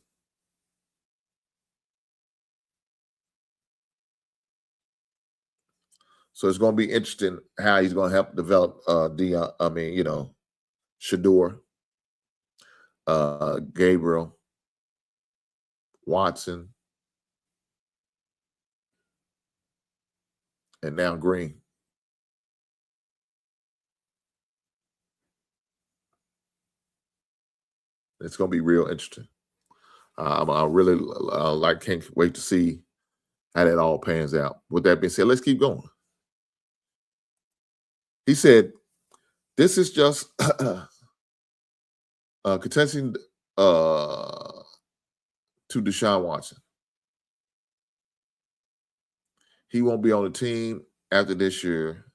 So it's going to be interesting how he's going to help develop Shador, Gabriel, Watson, and now Green. It's going to be real interesting. I really can't wait to see how that all pans out. With that being said, let's keep going. He said, this is just contesting to Deshaun Watson. He won't be on the team after this year.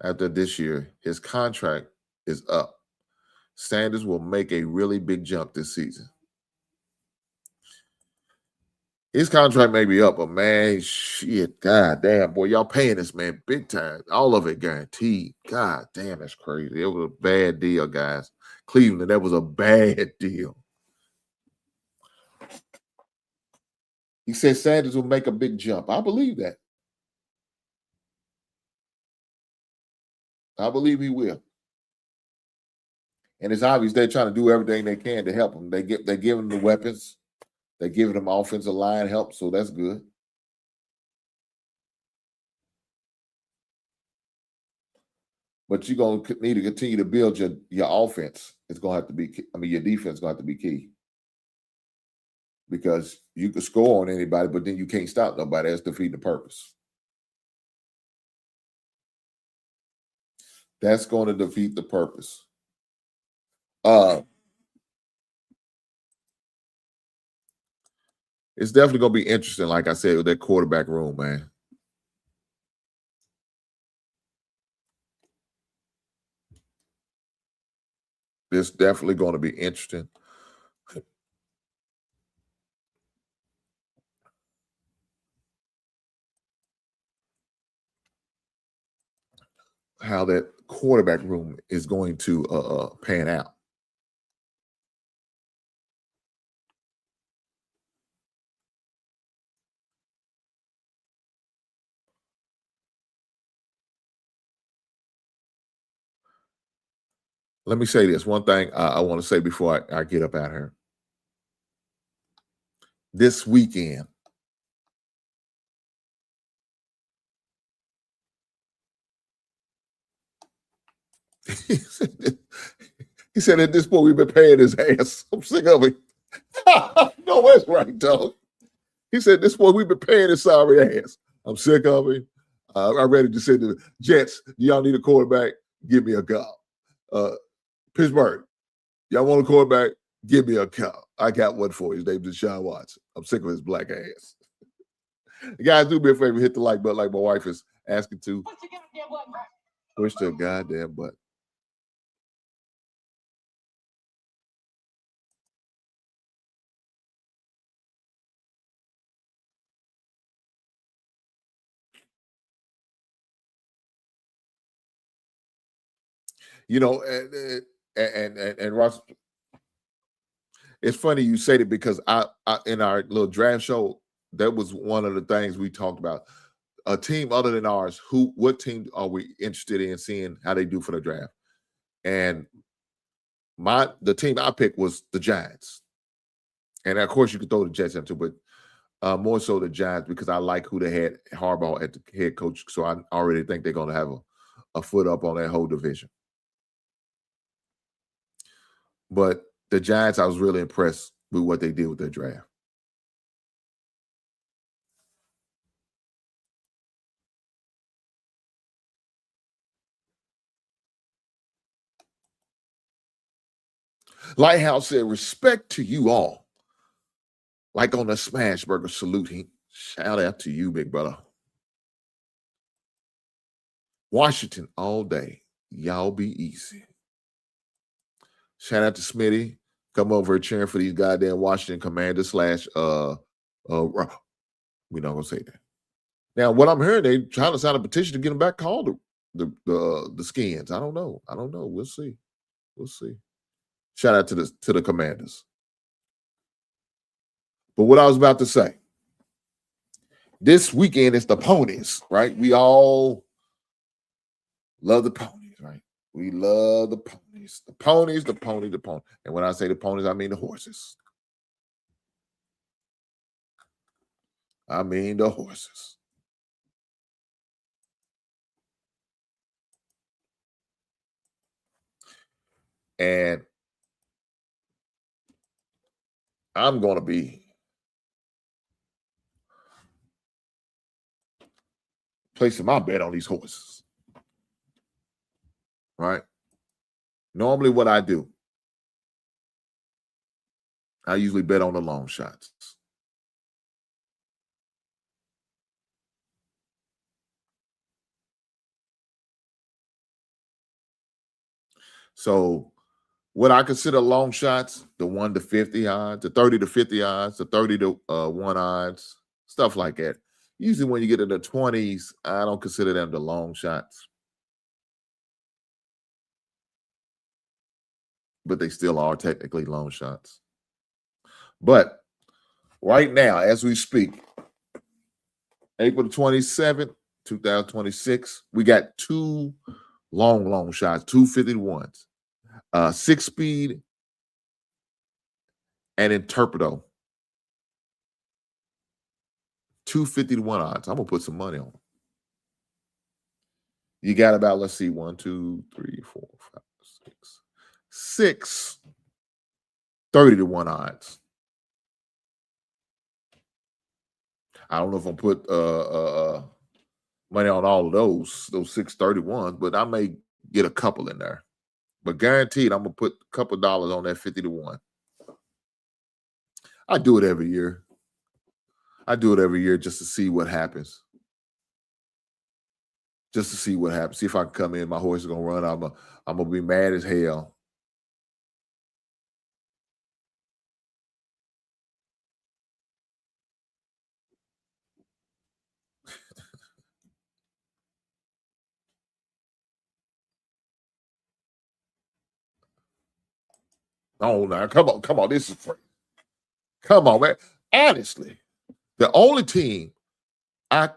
After this year, his contract is up. Sanders will make a really big jump this season. His contract may be up, but man, shit, god damn, boy, y'all paying this man big time. All of it guaranteed. God damn, that's crazy. It was a bad deal, guys. Cleveland, that was a bad deal. He said Sanders will make a big jump. I believe that. I believe he will. And it's obvious they're trying to do everything they can to help him. They give him the weapons. They're giving him offensive line help, so that's good. But you're going to need to continue to build your offense. It's going to have to be, your defense is going to have to be key. Because you can score on anybody, but then you can't stop nobody. That's defeating the purpose. That's going to defeat the purpose. It's definitely going to be interesting, like I said, with that quarterback room, man. It's definitely going to be interesting. How that quarterback room is going to pan out. Let me say this. One thing I want to say before I get up out here. This weekend, he said at this point we've been paying his ass. I'm sick of it. No, that's right, dog. He said this point we've been paying his sorry ass. I'm sick of it. I'm ready to say to the Jets, do y'all need a quarterback? Give me a call. Pittsburgh, y'all want a quarterback? Give me a call. I got one for you. His name's Deshaun Watson. I'm sick of his black ass. Guys, do me a favor, hit the like button like my wife is asking to. Push the goddamn button. You know, and Ross, it's funny you say that because I in our little draft show, that was one of the things we talked about. A team other than ours, what team are we interested in seeing how they do for the draft? And the team I picked was the Giants. And of course you could throw the Jets into, but more so the Giants because I like who they had Harbaugh at the head coach. So I already think they're going to have a foot up on that whole division. But the Giants, I was really impressed with what they did with their draft. Lighthouse said, respect to you all. Like on the Smash Burger salute. Shout out to you, big brother. Washington all day. Y'all be easy. Shout out to Smitty. Come over cheering for these goddamn Washington Commanders / we're not gonna say that. Now, what I'm hearing, they trying to sign a petition to get him back called the Skins. I don't know. We'll see. Shout out to the Commanders. But what I was about to say, this weekend is the ponies, right? We all love the ponies, right? We love the ponies. The pony. And when I say the ponies, I mean the horses. And I'm going to be placing my bet on these horses, right? Normally what I do, I usually bet on the long shots. So what I consider long shots, the 1 to 50 odds, the 30 to 50 odds, the 30 to 1 odds, stuff like that. Usually when you get in the 20s, I don't consider them the long shots. But they still are technically long shots. But right now, as we speak, April 27th, 2026, we got two long shots, 251s. 6-speed and Interpreto. 250 to 1 odds. I'm going to put some money on them. You got about, let's see, 1, 2, 3, 4, 5, 6. 30 to 1 odds. I don't know if I'll put money on all of those 631s, but I may get a couple in there. But guaranteed, I'm going to put a couple dollars on that 50 to 1. I do it every year. Just to see what happens. See if I can come in. My horse is going to run. I'm going to be mad as hell. Oh, now, come on. This is free. Come on, man. Honestly, the only team the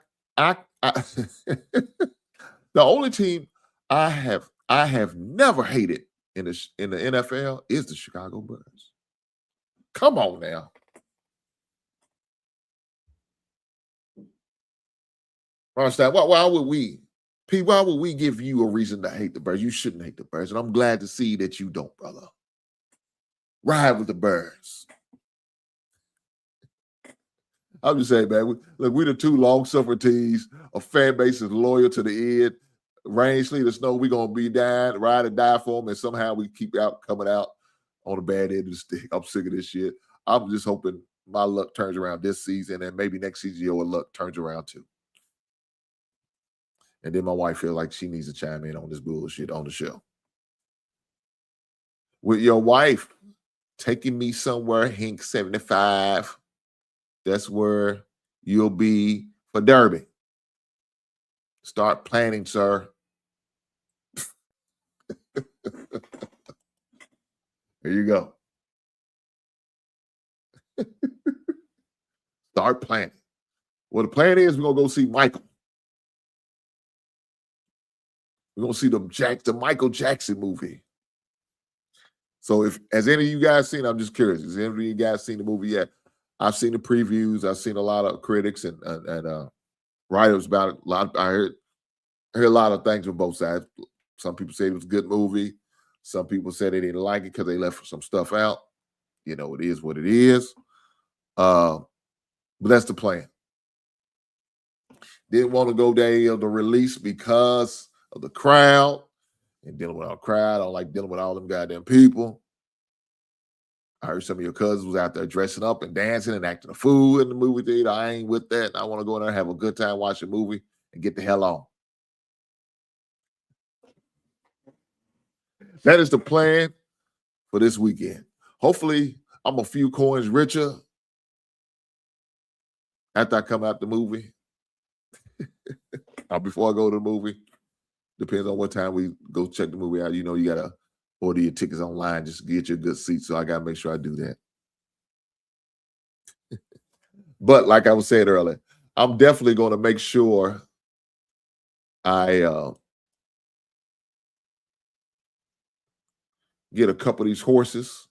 only team I have never hated in the NFL is the Chicago Bears. Come on now. Understand? Why would we give you a reason to hate the Bears? You shouldn't hate the Bears, and I'm glad to see that you don't, brother. Ride with the Bears. I'm just saying, man. We're the two long-suffering teams. A fan base is loyal to the end. Rain, sleet, or snow, we're going to be down, ride or die for them, and somehow we keep coming out on the bad end of the stick. I'm sick of this shit. I'm just hoping my luck turns around this season, and maybe next season your luck turns around too. And then my wife feels like she needs to chime in on this bullshit on the show. With your wife taking me somewhere, Hink 75, that's where you'll be for Derby. Start planning, sir. There you go. Start planning. Well, the plan is we're going to go see Michael. We're going to see the Michael Jackson movie. So has any of you guys seen, I'm just curious, has any of you guys seen the movie yet? I've seen the previews. I've seen a lot of critics and writers about it. I heard a lot of things from both sides. Some people say it was a good movie. Some people said they didn't like it because they left some stuff out. You know, it is what it is. But that's the plan. Didn't want to go there the release because of the crowd and dealing with our crowd. I don't like dealing with all them goddamn people. I heard some of your cousins was out there dressing up and dancing and acting a fool in the movie theater. I ain't with that. I want to go in there and have a good time, watch a movie, and get the hell on. That is the plan for this weekend. Hopefully, I'm a few coins richer after I come out the movie. Before I go to the movie. Depends on what time we go check the movie out. You know, you gotta order your tickets online just to get you a good seat. So I gotta make sure I do that. But like I was saying earlier, I'm definitely going to make sure I get a couple of these horses.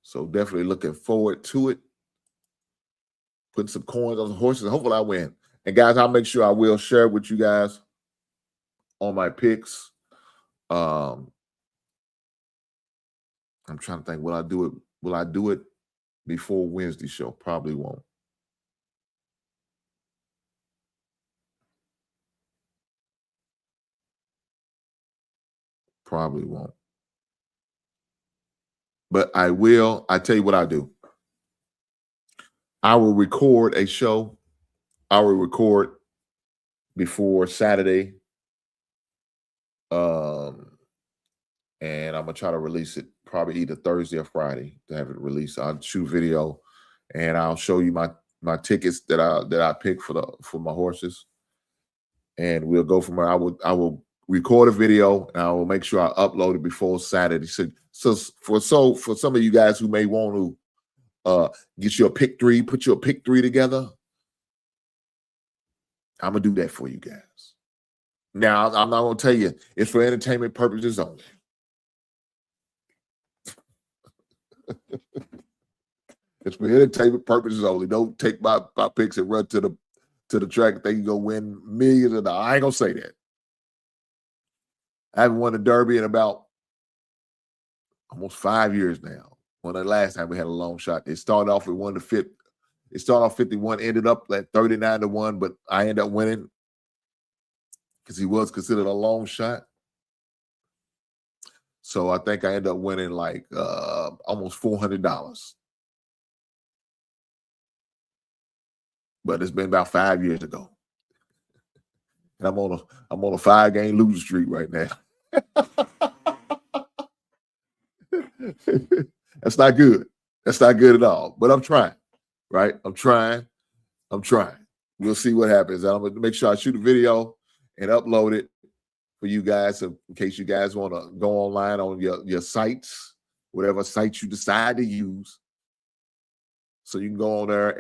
So definitely looking forward to it. Putting some coins on the horses. Hopefully I win. And guys, I'll make sure I will share with you guys on my picks. I'm trying to think, will I do it? Will I do it before Wednesday show? Probably won't. Probably won't. But I will. I tell you what I do. I will record a show. I will record before Saturday. And I'm gonna try to release it probably either Thursday or Friday to have it released. I'll shoot video and I'll show you my tickets that I picked for my horses. And we'll go from there. I will record a video and I will make sure I upload it before Saturday. So for some of you guys who may want to get you a pick three, put your pick three together, I'm gonna do that for you guys. Now I'm not gonna tell you it's for entertainment purposes only. It's for entertainment purposes only. Don't take my picks and run to the track and think you're gonna win millions of dollars. I ain't gonna say that. I haven't won the Derby in about almost 5 years now. When the last time we had a long shot, it started off with 1-5. It started off 51, ended up at 39-1, but I ended up winning because he was considered a long shot. So I think I ended up winning like almost $400. But it's been about 5 years ago. And I'm on a 5-game losing streak right now. That's not good. That's not good at all. But I'm trying, right? I'm trying. We'll see what happens. I'm gonna make sure I shoot a video and upload it for you guys in case you guys want to go online on your sites, whatever sites you decide to use. So you can go on there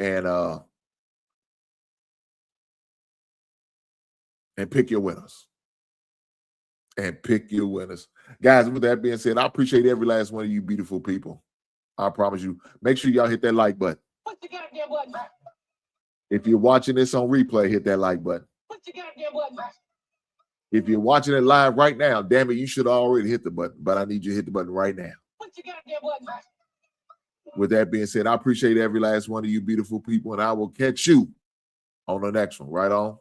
and pick your winners. Guys, with that being said, I appreciate every last one of you beautiful people. I promise you. Make sure y'all hit that like button. Put the goddamn button. If you're watching this on replay, hit that like button. Put the goddamn button. If you're watching it live right now, damn it, you should already hit the button, but I need you to hit the button right now. Put the goddamn button. With that being said, I appreciate every last one of you beautiful people, and I will catch you on the next one. Right on.